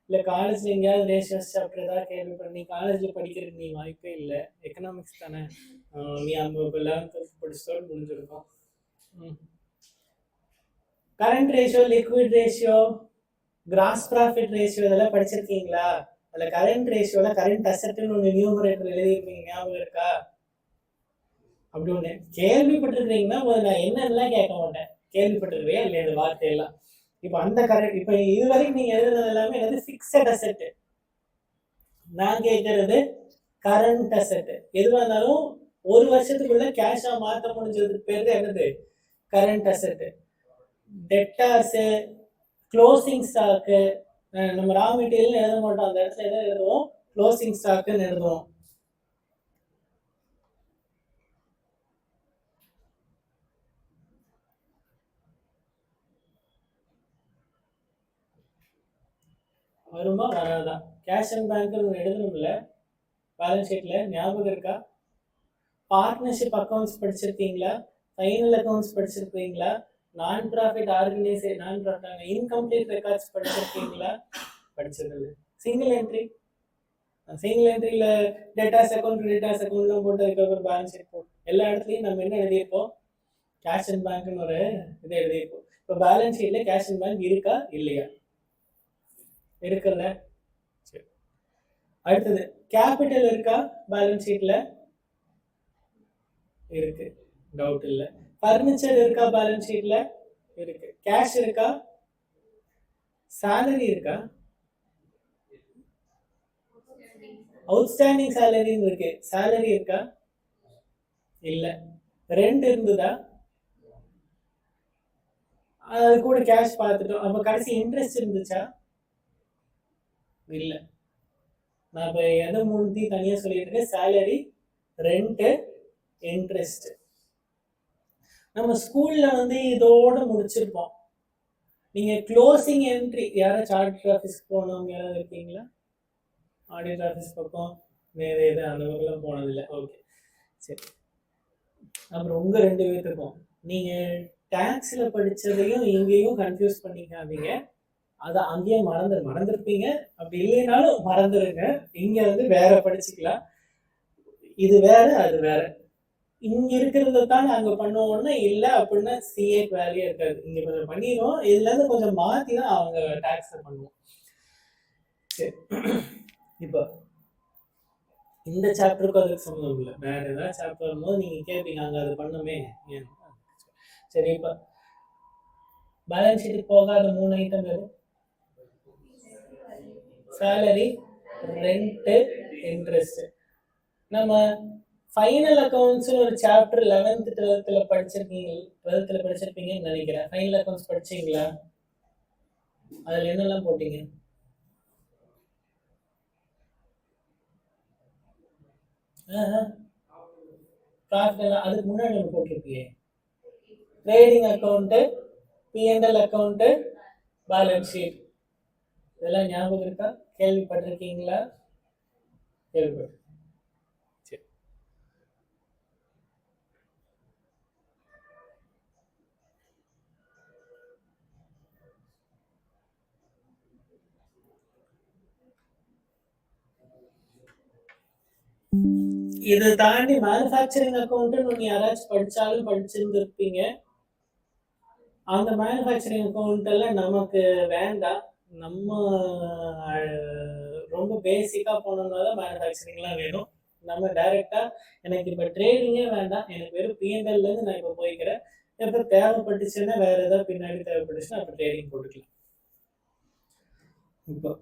இல்லை காலேஜில் எங்கேயாவது ரேஷியோஸ் சாப்டர் ஏதாவது கேள்விப்பட்ட? நீ காலேஜில் படிக்கிறதுக்கு நீ வாய்ப்பே இல்லை, எக்கனாமிக்ஸ் தானே. நீ அங்கே இப்போ 11th 12th படிச்சதோடு முடிஞ்சிருக்கும். Current ratio, liquid ratio, gross profit ratio இதெல்லாம் படிச்சிருக்கீங்களா? அதில் கரண்ட் ரேஷியோவில் கரண்ட் அசெட்டுன்னு ஒன்று நியூமரேட்டர் எழுதியிருப்பீங்க, ஞாபகம் இருக்கா? அப்படி ஒன்று கேள்விப்பட்டிருக்கிறீங்கன்னா நான் என்னென்னலாம் கேட்க மாட்டேன், கேள்விப்பட்டிருக்கே இல்லையா இந்த வார்த்தையெல்லாம். இப்போ அந்த கரண்ட் இப்போ இது வரைக்கும் நீங்கள் எழுதுனது எல்லாமே என்னது? Fixed asset. நான் கேட்கறது கரண்ட் அசெட்டு. எதுவாக இருந்தாலும் 1 வருஷத்துக்குள்ள கேஷாக மாற்ற முடிஞ்சதுக்கு பேர் என்னது? Current asset. Debtors, closing stock, நம்ம ரா மெட்டீரியல்னு எழுத மாட்டோம், அந்த இடத்துல எதை எழுதுவோம்? க்ளோசிங் ஸ்டாக்குன்னு எழுதுவோம். வருமா வராதா? கேஷ் அண்ட் பேங்க் எழுதணும்ல பேலன்ஸ் ஷீட்ல, ஞாபகம் இருக்கா? பார்ட்னர்ஷிப் அக்கௌண்ட்ஸ் படிச்சிருக்கீங்களா? ஃபைனல் அக்கௌண்ட்ஸ் படிச்சிருக்கீங்களா? Non profit organisation, non profit incomplete records படிச்சிருக்கீங்களா? படிச்சதில்லை. சிங்கிள் என்ட்ரி, சிங்கிள் என்ட்ரியில் டேட்டாஸ் அக்கௌண்ட் டேட்டாஸ் அக்கௌண்ட்லாம் போட்டு அதுக்கப்புறம் பேலன்ஸ் ஷீட் போட்டு எல்லா இடத்துலையும் நம்ம என்ன எழுதியிருப்போம்? கேஷ் அண்ட் பேங்க்னு ஒரு இதை எழுதியிருப்போம். இப்போ பேலன்ஸ் ஷீட்டில் கேஷ் அண்ட் பேங்க் இருக்கா இல்லையா? இருக்குல்ல. சரி, அடுத்தது கேபிட்டல் இருக்கா பேலன்ஸ் ஷீட்ல? இருக்கு, டவுட் இல்லை. ஃபர்னிச்சர் இருக்கா பேலன்ஸ் ஷீட்ல? இருக்கு. கேஷ் இருக்கா? சேலரி இருக்கா? அவுட்ஸ்டாண்டிங் சேலரின்னு இருக்கு. சேலரி இருக்கா? இல்ல. ரெண்ட் இருந்ததா? அது கூட கேஷ் பார்த்துட்டோம். அப்ப கடைசி இன்ட்ரெஸ்ட் இருந்துச்சா? இல்ல. நான் இப்ப எதை மூணுத்தையும் தனியா சொல்லிட்டு இருக்கேன்? Salary, rent, interest. நம்ம ஸ்கூல்ல இதோட முடிச்சிருப்போம். நீங்க க்ளோசிங் என்ட்ரி யாராச்சும் ஆடிட்டர் ஆஃபீஸ்க்கு போனவங்க யாராவது இருக்கீங்களா? ஆடிட்டர் ஆஃபீஸ் பக்கம் வேற எது அந்த பக்கம் போனதில்லை. ஓகே, சரி. அப்புறம் உங்க 2 பேருக்கும் நீங்க டாக்ஸ்ல படிச்சதையும் இங்கேயும் கன்ஃபியூஸ் பண்ணிக்காதீங்க. அதை அங்கேயே மறந்துருப்பீங்க. அப்படி இல்லைனாலும் மறந்துருங்க. இங்க வந்து வேற படிச்சுக்கலாம். இது வேற, அது வேற. இங்க இருக்கிறத தான் நாங்க பண்ணுவோம்னா இல்ல அப்படின்னா சிஏக்கு வேலையே இருக்காது. இங்க கொஞ்சம் பண்ணிடுவோம். இதுல இருந்து கொஞ்சம் மாத்தி தான் அவங்க டாக்ஸ் பண்ணுவோம். சரி, இப்போ இந்த சாப்டருக்கு அதுக்கு சம்மந்தம் இல்லை. வேற ஏதாவது சாப்டர் வரும்போது நீங்க கேட்பீங்க அங்க அது பண்ணுமே. சரி, இப்போ பேலன்ஸ் ஷீட்டுக்கு போகாத 3 ஐட்டம் எது? Salary, rent, interest. நம்ம ஃபைனல் அக்கௌண்ட்ஸ் ஒரு சாப்டர் 11th 12th படிச்சிருப்பீங்கன்னு நினைக்கிறேன். ஃபைனல் அக்கௌண்ட்ஸ் படிச்சீங்களா? அதுல என்னெல்லாம் போட்டீங்க? அதுக்கு முன்னாடி ஒன்று போட்டிருக்கீங்க. Trading account, P&L account, balance sheet. இதெல்லாம் ஞாபகம் இருக்கா? கேள்விப்பட்டிருக்கீங்களா? கேள்விப்பட்டு. இதை தாண்டி மேனுஃபேக்சரிங் அக்கௌண்ட் நீங்க யாராச்சும் படிச்சாலும் படிச்சிருந்துருப்பீங்க. அந்த மேனுஃபேக்சரிங் அக்கௌண்ட் எல்லாம் நமக்கு வேண்டாம். நம்ம ரொம்ப பேசிக்கா போனோம்னா தான் மேனுஃபேக்சரிங்லாம் வேணும். நம்ம டைரக்டா எனக்கு இப்போ ட்ரேடிங்கே வேண்டாம், எனக்கு வெறும் P&L இருந்து நான் இப்போ போய்க்கிறேன். எப்போ தேவைப்பட்டுச்சுன்னா வேற ஏதாவது பின்னாடி தேவைப்பட்டுச்சுன்னா அப்போ ட்ரேடிங் போட்டுக்கலாம். இப்போ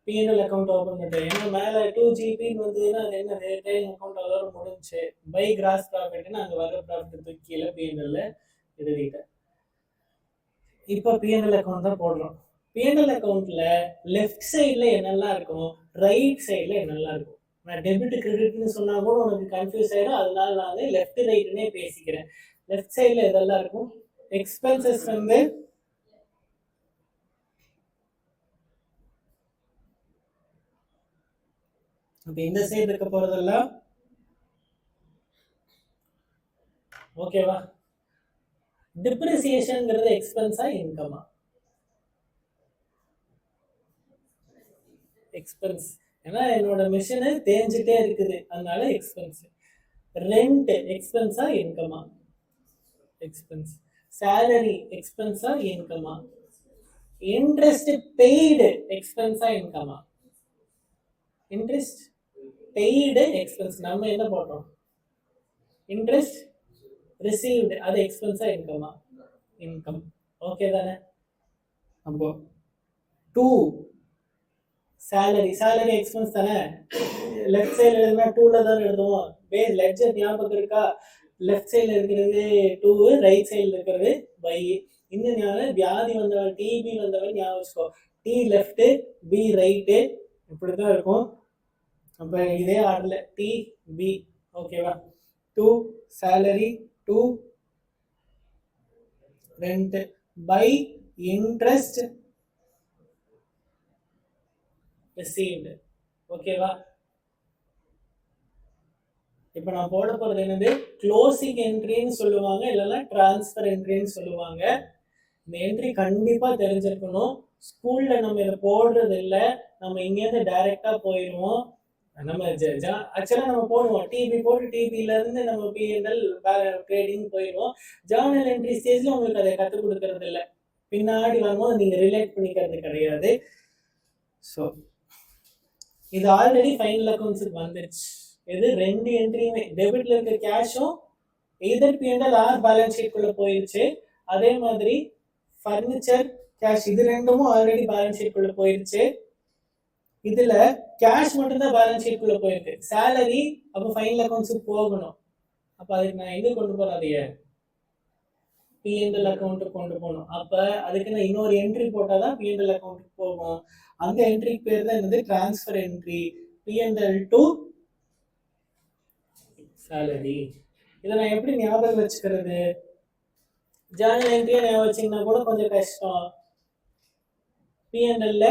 P&L அக்கௌண்ட் ஓப்பன் பண்ணிட்டேன். ஏன்னா மேலே 2GB வந்ததுன்னா அது என்ன ட்ரேடிங் அக்கௌண்ட் அதோட முடிஞ்சு. பை கிராஸ் ப்ராஃபிட்னா அங்கே வர ப்ராஃபிட் தூக்கியில் P&L எழுதிட்டேன். இப்போ P&L அக்கௌண்ட் தான் போடுறோம். P&L அக்கௌண்ட்ல லெஃப்ட் சைடில் என்னெல்லாம் இருக்கும், ரைட் சைடில் என்னெல்லாம் இருக்கும். நான் டெபிட் கிரெடிட்னு சொன்னா கூட உனக்கு கன்ஃபியூஸ் ஆயிடும். அதனால நான் லெஃப்ட் ரைட்னே பேசிக்கிறேன். லெஃப்ட் சைடில் எதெல்லாம் இருக்கும்? எக்ஸ்பென்சஸ் வந்து இப்போ இந்த சைடு இருக்க போறதெல்லாம் ஓகேவா? டிப்ரிசியேஷன்ங்கிறது எக்ஸ்பென்ஸா இன்கமா? எக்ஸ்பென்ஸ். ஏன்னா என்னோட மிஷினு தேஞ்சிட்டே இருக்குது, அதனால எக்ஸ்பென்ஸ். ரெண்ட் எக்ஸ்பென்ஸா இன்கமா? எக்ஸ்பென்ஸ். சேலரி எக்ஸ்பென்ஸா இன்கமா? இன்ட்ரெஸ்ட் பெய்டு எக்ஸ்பென்ஸா இன்கமா? Interest paid expense. நம்ம என்ன போட்டோம்? Interest received. அது எக்ஸ்பென்ஸா இன்கமா? இன்கம். ஓகே தானே? அப்போ 2 சேலரி எக்ஸ்பென்ஸ் தானே. லெஃப்ட் சைடில் எழுதுனா 2ல தான் எழுதுவோம். பேஸ் லெட்ஜர் ஞாபகம் இருக்கா? லெஃப்ட் சைடில் இருக்கிறது 2, ரைட் சைடில் இருக்கிறது பை. இன்னும் ஞாபகம் வியாதி வந்தவன் டிபி வந்தவன் ஞாபகம் வச்சுக்கோ. டி லெஃப்ட், பி ரைட்டு, இப்படிதான் இருக்கும். அப்போ இதே ஆர்டர்ல டி பி. ஓகேவா? 2 salary, 2 rent, by interest received. ஓகேவா? இப்போ நான் போட போறது என்னது? க்ளோசிங் என்ட்ரின்னு சொல்லுவாங்க, இல்லைன்னா டிரான்ஸ்ஃபர் என்ட்ரின்னு சொல்லுவாங்க. இந்த என்ட்ரி கண்டிப்பா தெரிஞ்சிருக்கணும். ஸ்கூல்ல நம்ம இதை போடுறது இல்லை. நம்ம இங்கேருந்து டைரக்டா போயிடுவோம். நம்ம ஆக்சுவலா நம்ம போடுவோம் டிபி போட்டு டிபில இருந்து நம்ம P&L ட்ரேடிங் போயிடுவோம். ஜேர்னல் என்ட்ரி ஸ்டேஜ்ல உங்களுக்கு அதை கற்றுக் கொடுக்கறது இல்லை. பின்னாடி வரும்போது நீங்க ரிலேட் பண்ணிக்கிறது கிடையாது. ஸோ இது ஆல்ரெடி ஃபைனல் அக்கௌண்ட்ஸுக்கு வந்துருச்சு. இது 2 என்ட்ரியுமே டெபிட்ல இருக்க கேஷும் எதர் P&L ஆர் பேலன்ஸ் ஷீட்குள்ள போயிருச்சு. அதே மாதிரி ஃபர்னிச்சர் கேஷ் இது ரெண்டும் ஆல்ரெடி பேலன்ஸ் ஷீட்குள்ள போயிருச்சு. இதுல கேஷ் மட்டும்தான் பேலன்ஸ் ஷீட்குள்ள போயிருக்கு. சேலரி அப்போ ஃபைனல் அக்கௌண்ட்ஸுக்கு போகணும். அப்ப அதுக்கு நான் எங்க கொண்டு போறேன்? அதைய P&L அக்கௌண்ட்டுக்கு கொண்டு போகணும். அப்ப அதுக்கு நான் இன்னொரு என்ட்ரி போட்டாதான் P&L அக்கௌண்ட்டுக்கு போகும். அந்த என்ட்ரிக்கு பேர் தான் என்னது? Transfer entry. P&L to salary. இதை நான் எப்படி ஞாபகம் வச்சுக்கிறது? ஜேர்னல் என்ட்ரியா ஞாபகம் வச்சிங்கன்னா கூட கொஞ்சம் கஷ்டம். P&L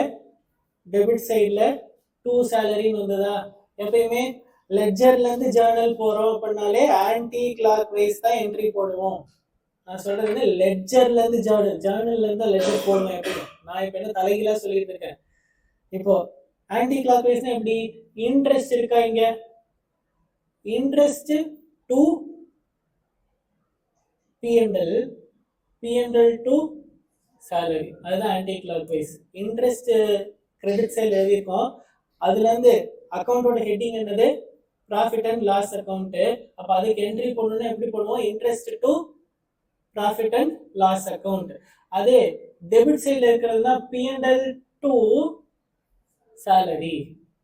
டெபிட் சைடில் 2 சேலரின்னு வந்ததா, எப்பயுமே லெட்ஜர்ல இருந்து ஜேர்னல் போறோம் அப்படின்னாலே ஆன்டி கிளாக் வைஸ் தான் என்ட்ரி போடுவோம். நான் சொல்றது லெட்ஜர்ல இருந்து ஜேர்னல்ல இருந்து லெட்ஜர் போடுவேன். எப்படி நான் இப்ப என்ன தலைகீழா சொல்லிட்டு இருக்கேன். இப்போ ஆன்டி கிளாக் வைஸ்னா எப்படி? இன்ட்ரெஸ்ட் இருக்கா இங்க? Interest to P&L to salary. அதுதான் anticlockwise. Interest credit side எழுதியிருக்கோம். அதுல இருந்து அக்கௌண்டோட ஹெட்டிங் என்னது? Profit and loss account. அப்ப அதுக்கு என்ட்ரி போடணும்னா எப்படி போடுவோம்? Interest to profit and loss account. அதே டெபிட் சைடுல இருக்கிறது தான் P&L டு salary.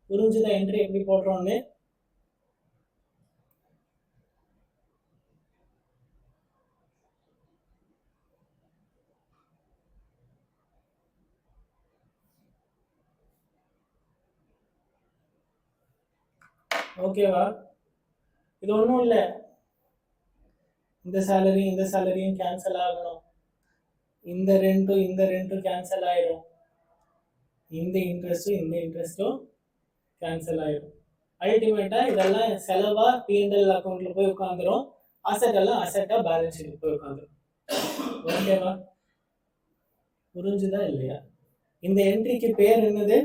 புரிஞ்சுதா என்ட்ரி எப்படி போடுறோம்னு? ஓகேவா? இது ஒன்றும் இல்லை, இந்த சேலரியும் கேன்சல் ஆகணும், இந்த ரெண்டும் கேன்சல் ஆயிரும், இந்த இன்ட்ரெஸ்டும் கேன்சல் ஆயிரும். அல்டிமேட்டா இதெல்லாம் செலவா P&L அக்கௌண்ட்ல போய் உட்காந்துரும், அசெட் எல்லாம் அசெட்டா பேலன்ஸ் ஷீட் போய் உட்காந்துரும். ஓகேவா? புரிஞ்சுதா இல்லையா? இந்த என்ட்ரிக்கு பேர் என்னது?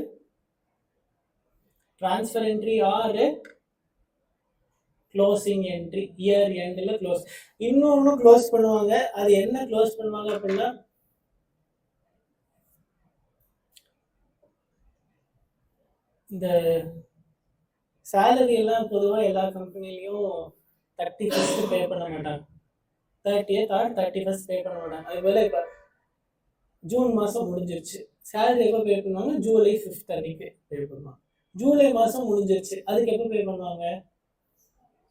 Transfer entry or closing entry. Year எண்ட்ல க்ளோஸ். இன்னொன்னு க்ளோஸ் பண்ணுவாங்க. அது என்ன க்ளோஸ் பண்ணுவாங்க அப்படின்னா, இந்த சேலரி எல்லாம் பொதுவாக எல்லா கம்பெனிலையும் 31st பே பண்ண மாட்டாங்க. 30th or 31st பே பண்ண மாட்டாங்க. அதுபோல இப்போ ஜூன் மாதம் முடிஞ்சிருச்சு, சேலரி எப்போ பே பண்ணுவாங்க? ஜூலை 5th அன்னைக்கு பே பண்ணுவாங்க. ஜூலை மாதம் முடிஞ்சிருச்சு, அதுக்கு எப்போ பே பண்ணுவாங்க?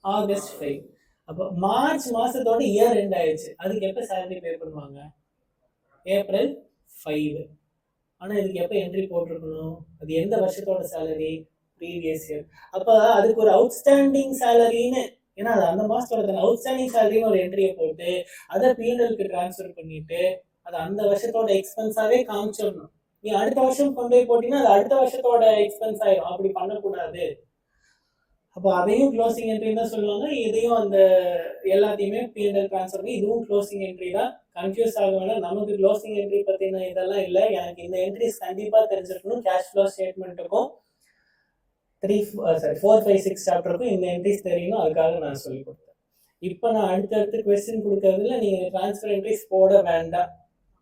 ஆகஸ்ட் 5. அப்போ மார்ச் மாதத்தோட இயர் எண்ட் ஆயிடுச்சு, அதுக்கு எப்போ சேலரி பே பண்ணுவாங்க? ஏப்ரல் 5. ஆனால் இதுக்கு எப்போ என்ட்ரி போட்டிருக்கணும்? அது எந்த வருஷத்தோட சேலரி? Previous year. அப்போ அதுக்கு ஒரு அவுட்ஸ்டாண்டிங் சேலரின்னு, ஏன்னா அது அந்த மாதத்தோட அவுட்ஸ்டாண்டிங் சேலரின்னு ஒரு என்ட்ரியை போட்டு அதை P&L-க்கு டிரான்ஸ்ஃபர் பண்ணிட்டு அது அந்த வருஷத்தோட எக்ஸ்பென்ஸாவே காமிச்சிடணும். நீ அடுத்த வருஷம் கொண்டு போய் போட்டீங்கன்னா அது அடுத்த வருஷத்தோட எக்ஸ்பென்ஸ் ஆயிடும். அப்படி பண்ணக்கூடாது. அப்போ அதையும் க்ளோசிங் என்ட்ரி தான் சொல்லுவாங்க, இதையும் அந்த எல்லாத்தையுமே P&L டிரான்ஸ்ஃபர் பண்ணி இதுவும் க்ளோசிங் என்ட்ரி தான். கன்ஃபியூஸ் ஆக வேணாம். நமக்கு க்ளோசிங் என்ட்ரி பத்தின இதெல்லாம் இல்லை, எனக்கு இந்த என்ட்ரிஸ் கண்டிப்பா தெரிஞ்சிருக்கணும். கேஷ் ஃப்ளோ ஸ்டேட்மெண்ட்டுக்கும் 4, 5, 6 சாப்டருக்கும் இந்த என்ட்ரிஸ் தெரியணும், அதுக்காக நான் சொல்லி கொடுத்தேன். இப்போ நான் அடுத்தடுத்து கொஸ்டின் கொடுக்கறதுல நீங்க டிரான்ஸ்ஃபர் என்ட்ரிஸ் போட வேண்டாம்.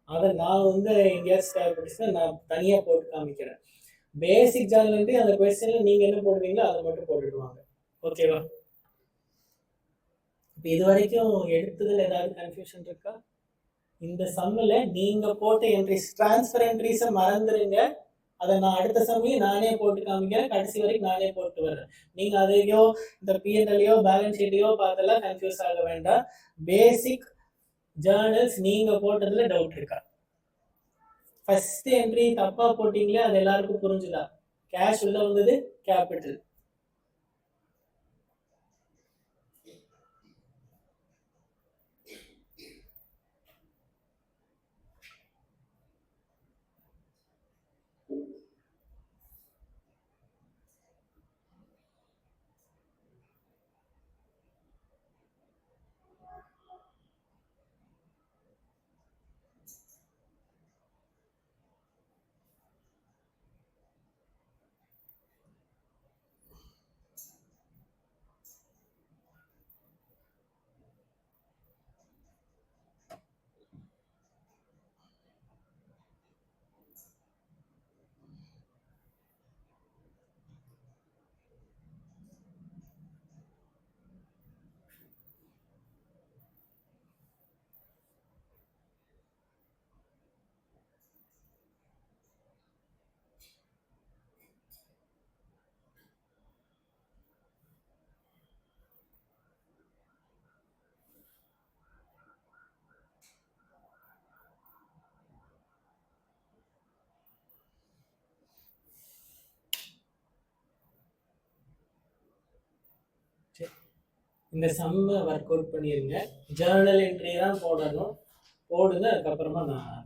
அதை நான் எங்கேயாச்சும் தேவைப்பட்டுச்சுன்னா நான் தனியாக போட்டு காமிக்கிறேன். பேசிக் ஜேர்னல் என்ட்ரி அந்த கொஸ்டின்ல நீங்க என்ன போடுவீங்களோ அதை மட்டும் போட்டுட்டு வாங்க. ஓகேவா? இப்போ இது வரைக்கும் எடுத்ததுல ஏதாவது கன்ஃபியூஷன் இருக்கா? இந்த சம்மில் நீங்க போட்ட என்ட்ரிஸ், டிரான்ஸ்ஃபர் என்ட்ரிஸை மறந்துடுங்க. அதை நான் அடுத்த சம்மையும் நானே போட்டு காமிக்கிறேன், கடைசி வரைக்கும் நானே போட்டு வர்றேன். நீங்க அதையோ இந்த P&L-யோ பேலன்ஸ் ஷீட்டையோ பார்த்தெல்லாம் கன்ஃபியூஸ் ஆக வேண்டாம். பேசிக் ஜேர்னல்ஸ் நீங்க போட்டதுல டவுட் இருக்கா? ஃபர்ஸ்ட் என்ட்ரி தப்பா போட்டீங்களே, அது எல்லாருக்கும் புரிஞ்சுதா? கேஷ் உள்ள வந்தது கேபிட்டல். இந்த சம்மை ஒர்க் அவுட் பண்ணிருங்க. ஜேர்னல் என்ட்ரி தான் போடணும், போடுங்க. அதுக்கப்புறமா நான்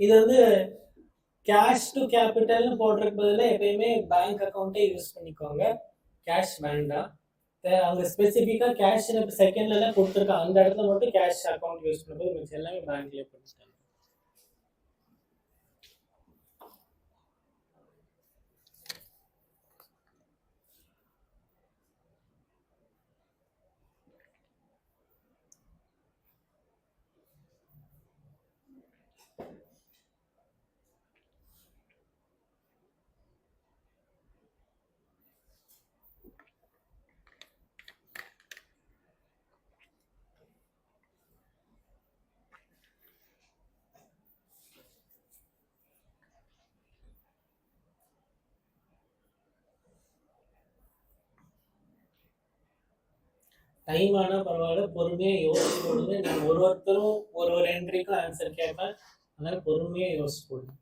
இது வந்து கேஷ் டு கேபிட்டல்னு போடுறதுக்கு பதிலாக எப்பயுமே பேங்க் அக்கௌண்ட்டே யூஸ் பண்ணிக்கோங்க. கேஷ் வேண்டாம். அவங்க ஸ்பெசிஃபிக்காக கேஷ்னு இப்போ செகண்ட்லலாம் கொடுத்துருக்காங்க, அந்த இடத்துல மட்டும் கேஷ் அக்கௌண்ட் யூஸ் பண்ணும்போது மிச்சம் எல்லாமே பேங்க்லேயே பண்ணிட்டாங்க. டைம் ஆனால் பரவாயில்ல, பொறுமையாக யோசிச்சு போடுங்க. நீங்கள் ஒருத்தரும் ஒரு என்ட்ரிக்கும் ஆன்சர் கேட்பேன், அதனால் பொறுமையாக யோசிச்சு போடுங்க.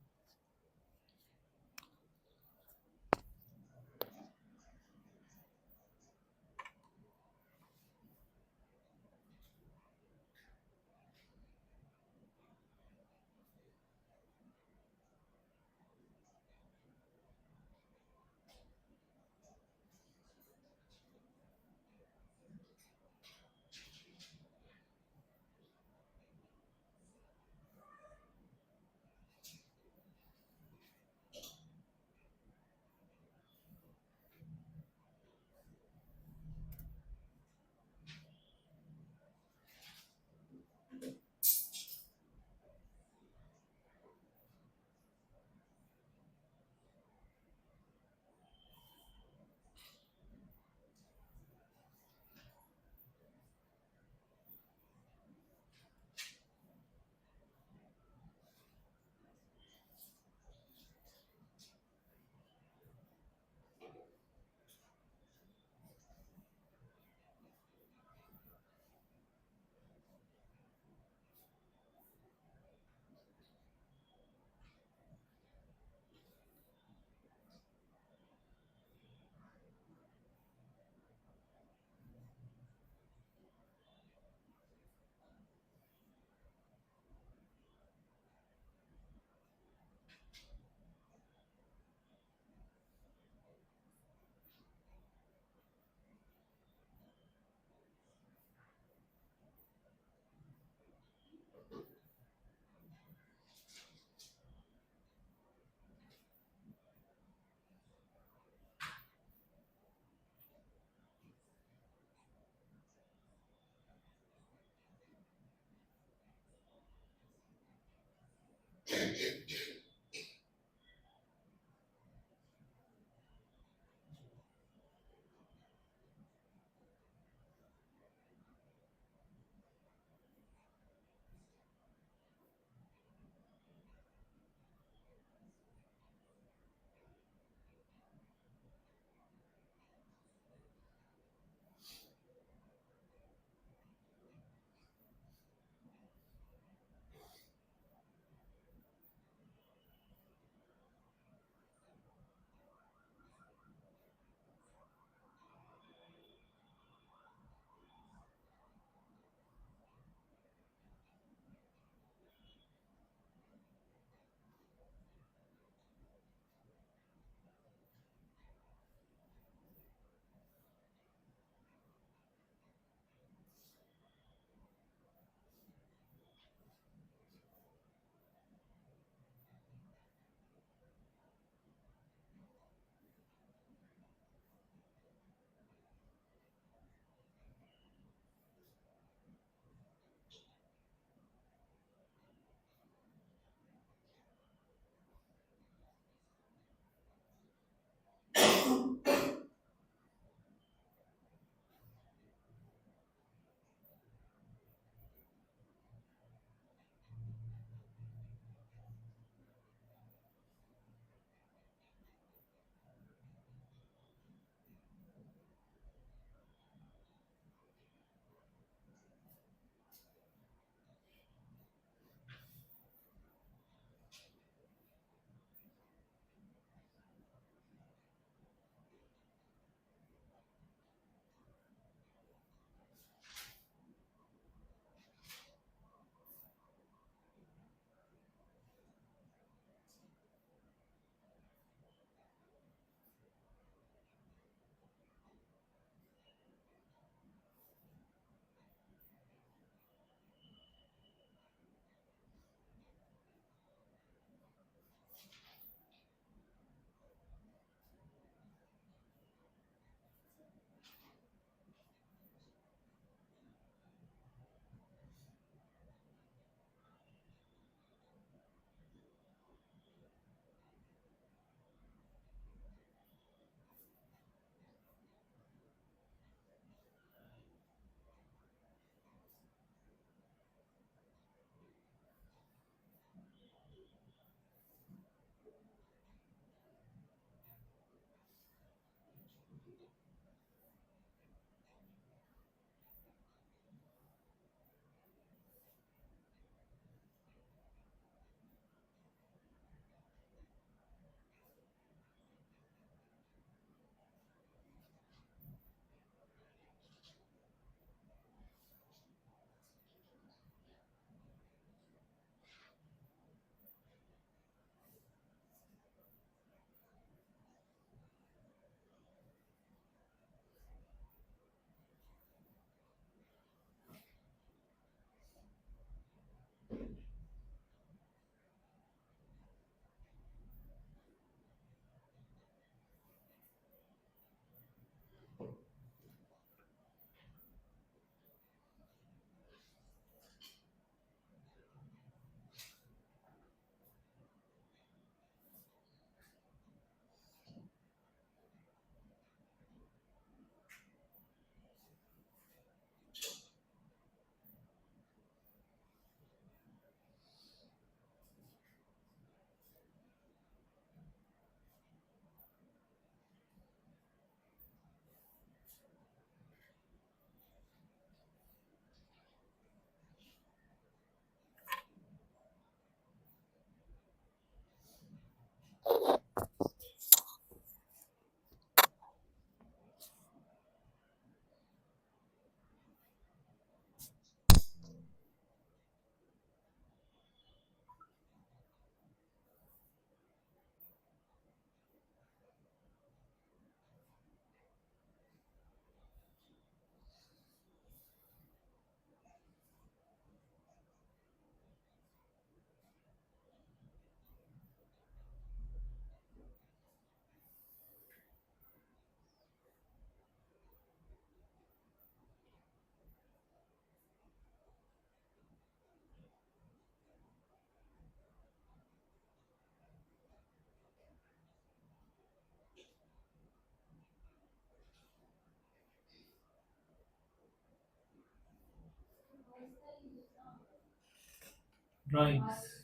drawings.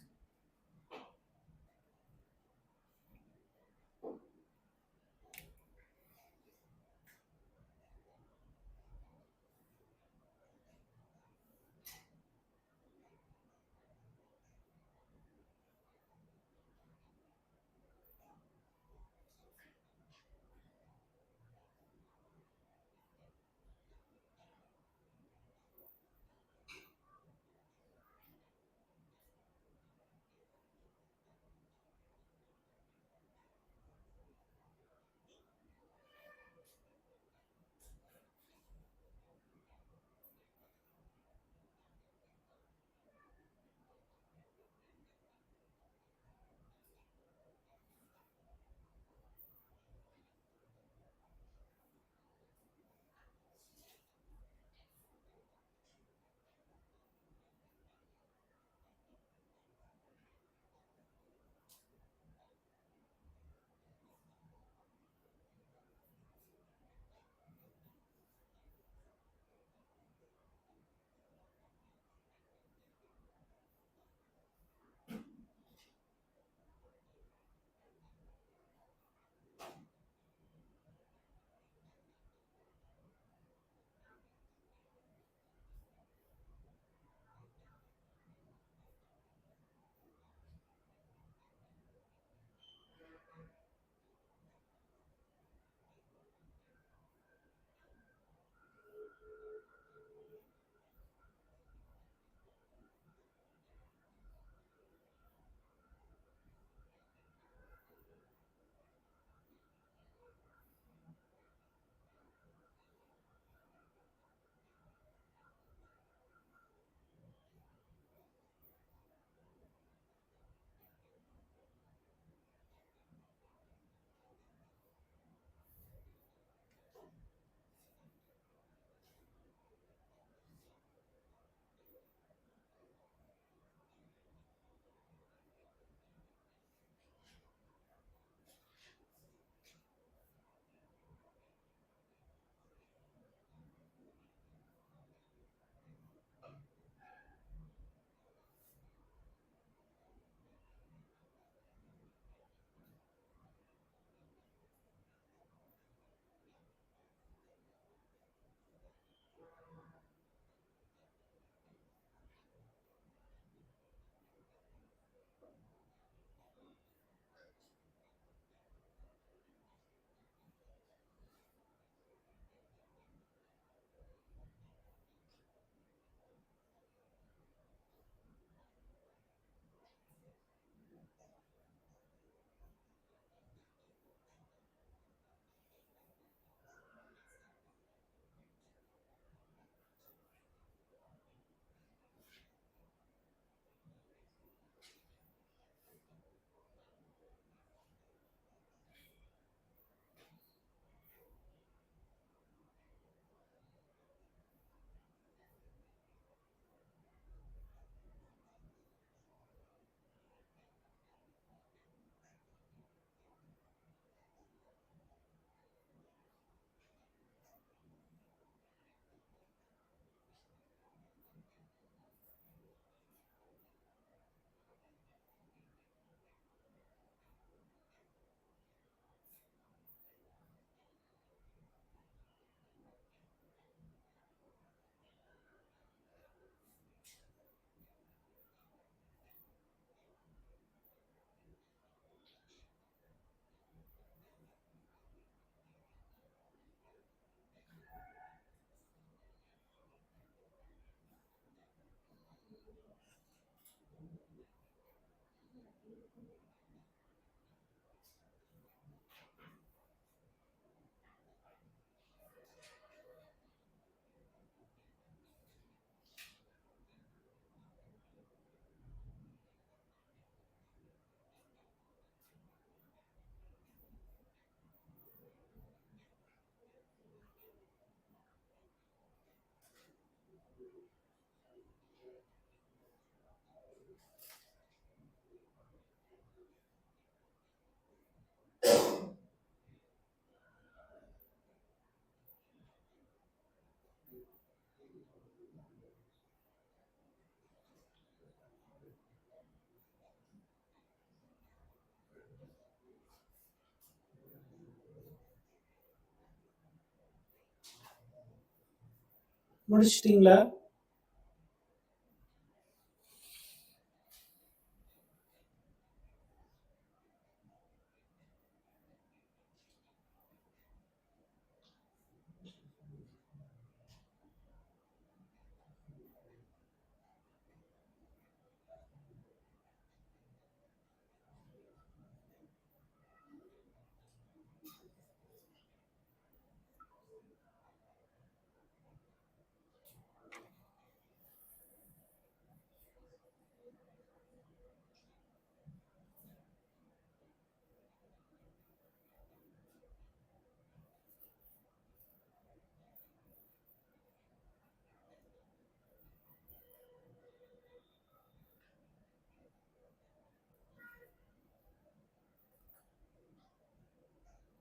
முடிச்சிட்டீங்களா?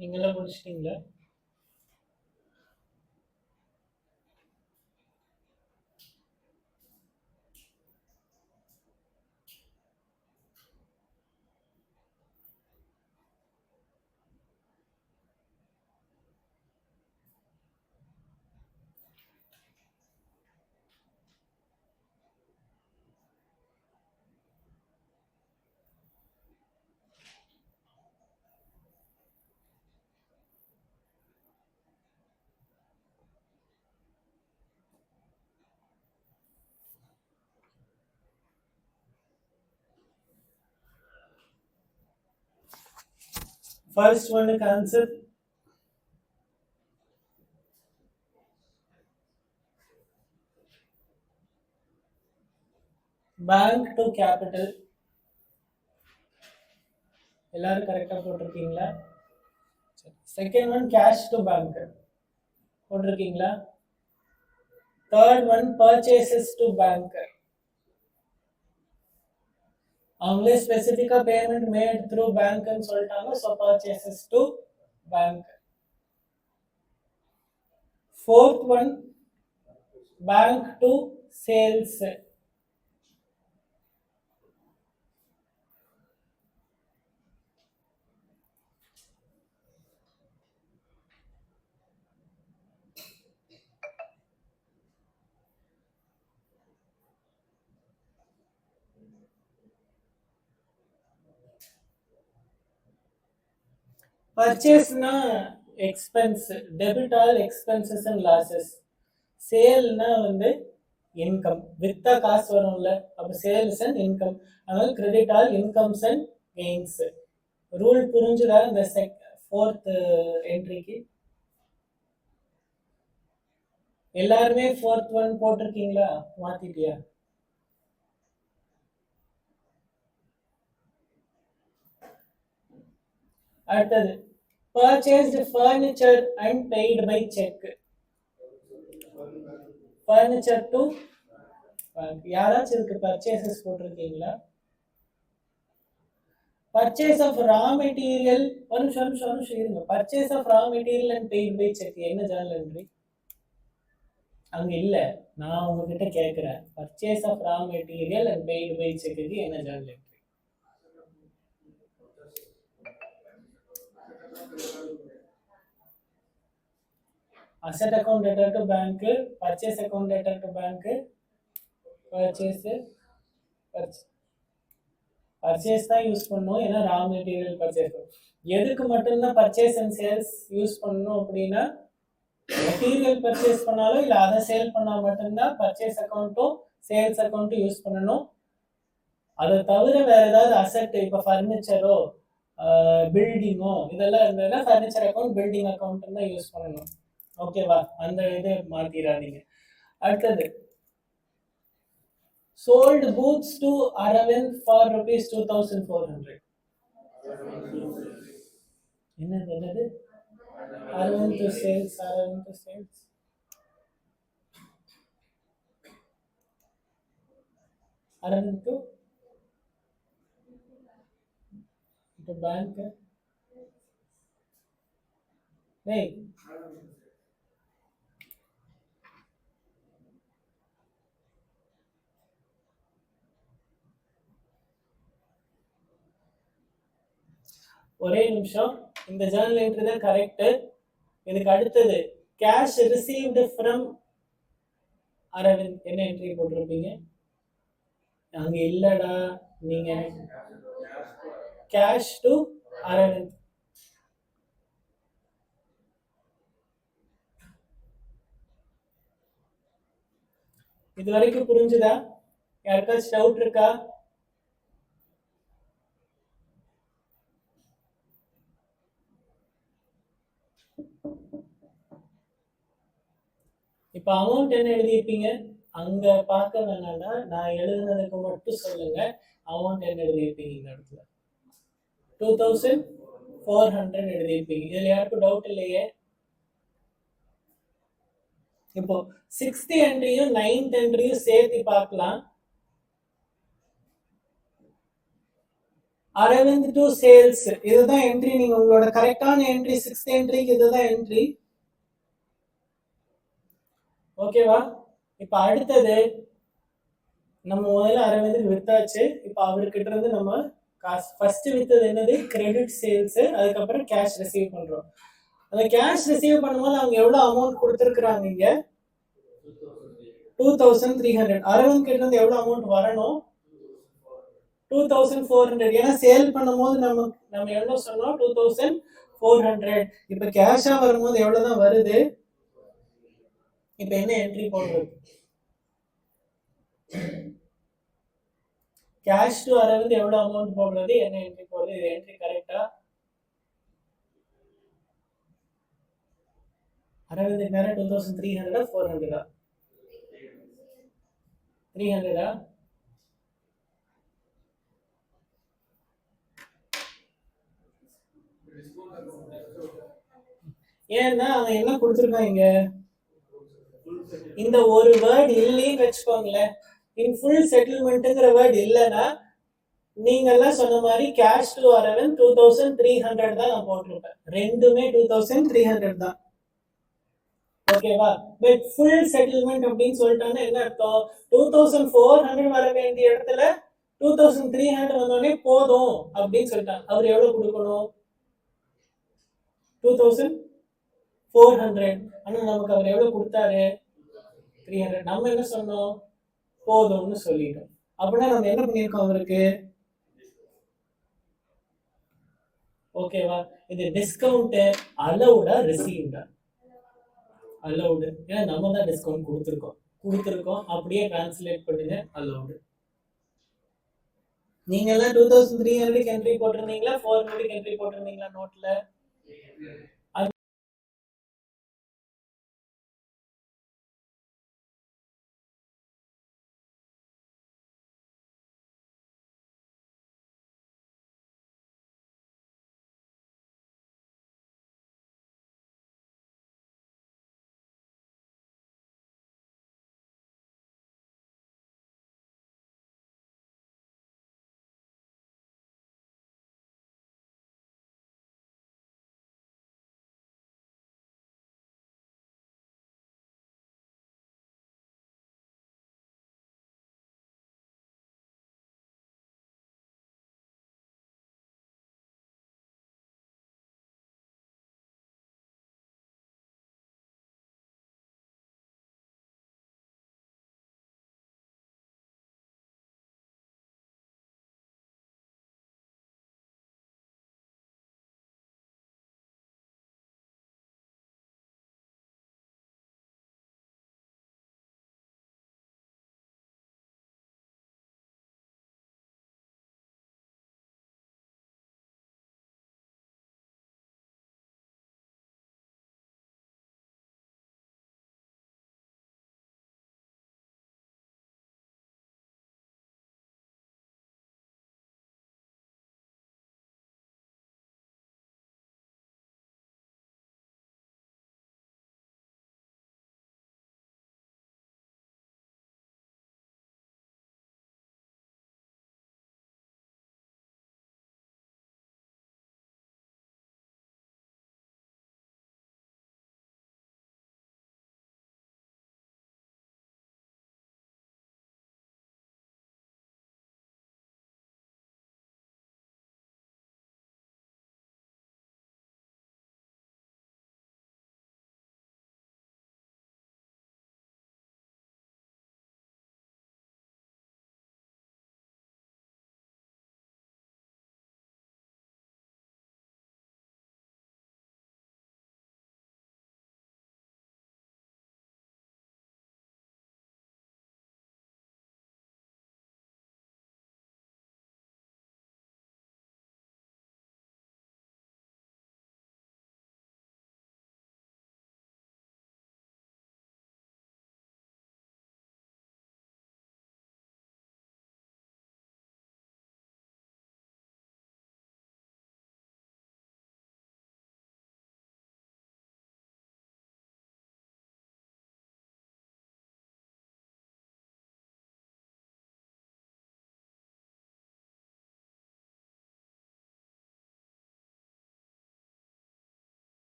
நீங்களாம் முடிச்சிட்டீங்களா? ஃபர்ஸ்ட் ஒன்னுக்கு ஆன்சர் பேங்க் டு கேபிட்டல். எல்லாரும் கரெக்டா போட்டிருக்கீங்களா? Second one cash to bank போட்டிருக்கீங்களா? Third one purchases to bank. அவங்களே ஸ்பெசிஃபிக்கா பேமெண்ட் மேட் த்ரூ பேங்க்னு சொல்லிட்டாங்க. So purchases to bank. Fourth one bank to sales. பர்ச்சேஸ்னா expense, debit all expenses and losses. சேல்னா வந்து இன்கம், வித்தா காசு வரும்ல, அப்போ சேல்ஸ் அண்ட் இன்கம். அதனால credit all incomes and gains. Rule புரிஞ்சுதா இந்த ஃபோர்த் என்ட்ரிக்கு? எல்லாருமே ஃபோர்த் ஒன் போட்டிருக்கீங்களா? மாத்திட்டியா? அடுத்தது purchased furniture and paid by check. furniture to யாராச்சும் இதுக்கு பர்ச்சேசஸ் போட்டிருக்கீங்களா? பர்ச்சேஸ் ஆஃப் ரா மெட்டீரியல், ஒரு நிமிஷம் இருங்க. Purchase of raw material and paid by cheque என்ன ஜர்னல் என்ட்ரி? அங்க இல்ல, நான் உங்ககிட்ட கேட்கிறேன். Purchase of raw material and paid by cheque என்ன journal entry? asset account debtor to bank, purchase account debtor to bank, purchase தான் use பண்ணணும். ஏன்னா ரா மெட்டீரியல் பர்ச்சேஸ். எதுக்கு மட்டும்தான் பர்ச்சேஸ் அண்ட் சேல்ஸ் யூஸ் பண்ணணும் அப்படின்னா, மெட்டீரியல் பர்ச்சேஸ் பண்ணாலும் இல்லை அதை சேல் பண்ணால் மட்டும்தான் பர்ச்சேஸ் அக்கௌண்ட்டும் சேல்ஸ் அக்கௌண்ட்டும் யூஸ் பண்ணணும். அதை தவிர வேற ஏதாவது அசெட், இப்போ ஃபர்னிச்சரோ பில்டிங்கோ இதெல்லாம் இருந்ததுன்னா ஃபர்னிச்சர் அக்கௌண்ட் பில்டிங் அக்கௌண்ட் தான் யூஸ் பண்ணணும். ஓகேவா? அந்த இது மாத்திராதீங்க. அடுத்தது sold goods to Aravind for rupees 2400. என்னது Aravind to sales, Aravind to sales. Aravind to bank. नहीं, ஒரே நிமிஷம். இந்த ஜர்னல் என்ட்ரி தான் கரெக்ட். இதுக்கு அடுத்தது கேஷ் ரிசீவ்டு ஃப்ரம் அரவிந்த் என்ன என்ட்ரி போட்டிருப்பீங்க? அங்க இல்லடா, நீங்க கேஷ் டு அரவிந்த். இது வரைக்கும் புரிஞ்சுதா? யாருக்காச்சும் டவுட் இருக்கா? இப்ப அமௌண்ட் என்ன எழுதியிருப்பீங்க? அங்க பார்க்க வேணாம்னா நான் எழுதுனதுக்கு மட்டும் சொல்லுங்க. அமௌண்ட் என்ன எழுதியிருப்பீங்க இந்த இடத்துல? 2400 எழுதியிருப்பீங்க. இதுல யாருக்கும் டவுட் இல்லையே? இப்போ 6th என்ட்ரியும் 9th என்ட்ரியும் சேர்த்து பார்க்கலாம். அரவிந்த் டு சேல்ஸ், இதுதான் என்ட்ரி. நீங்க உங்களோட கரெக்டான என்ட்ரி 6th என்ட்ரிக்கு இதுதான் என்ட்ரி. ஓகேவா? இப்ப அடுத்தது நம்ம முதல்ல அரவிந்துக்கு வித்தாச்சு. இப்ப அவர்கிட்ட இருந்து நம்ம காசு ஃபர்ஸ்ட் வித்தது என்னது? Credit sales. அதுக்கப்புறம் கேஷ் ரிசீவ் பண்றோம். அந்த கேஷ் ரிசீவ் பண்ணும்போது அவங்க எவ்வளவு அமௌண்ட் கொடுத்துருக்காங்க? இங்க 2300. அரவிந்த் கிட்ட இருந்து எவ்வளவு அமௌண்ட் வரணும்? 2400. ஏன்னா சேல் பண்ணும்போது நம்ம எவ்வளவு சொன்னோம்? 2400. இப்ப கேஷா வரும்போது எவ்வளவுதான் வருது? இப்ப என்ன என்ட்ரி போடுறது? கேஷ் டு அரவிந்த் எவ்வளவு அமௌண்ட் போடுறது? என்ன என்ட்ரி போடுறது? இது என்ட்ரி கரெக்டா? அரவிந்த் நேரம் 2300 400 300. ஏன்னா அவன் என்ன கொடுத்துருக்காங்க? இந்த ஒரு வேர்ட் இல்லைன்னு வச்சுக்கோங்களேன். இன் ஃபுல் செட்டில்மெண்ட்ங்கிற வேர்ட் இல்லைன்னா நீங்க எல்லாம் சொன்ன மாதிரி கேஷ் டு அரவிந்த் 2300 தான் நான் போட்டிருப்பேன். ரெண்டுமே 2300 தான். ஓகேவா? பட் ஃபுல் செட்டில்மெண்ட் அப்படின்னு சொல்லிட்டாங்கன்னா என்ன அர்த்தம்? 2400 வர வேண்டிய இடத்துல 2300 வந்தோடனே போதும் அப்படின்னு சொல்லிட்டாங்க. அவர் எவ்வளவு கொடுக்கணும்? 2400. ஆனா நமக்கு அவர் எவ்வளவு கொடுத்தாரு? 300. நம்ம என்ன சொன்னோம்? போதும்னு சொல்லிட்டோம். அப்படின்னா நம்ம என்ன பண்ணிருக்கோம் அவருக்கு? ஓகேவா? இது டிஸ்கவுண்ட் அலௌடா ரிசீவ்டா? அலௌடு. ஏன்னா நம்ம தான் டிஸ்கவுண்ட் கொடுத்துருக்கோம். அப்படியே டிரான்ஸ்லேட் பண்ணுங்க. அலௌடு. நீங்க எல்லாம் 2300 என்ட்ரி போட்டிருந்தீங்களா? 400 என்ட்ரி போட்டிருந்தீங்களா நோட்ல?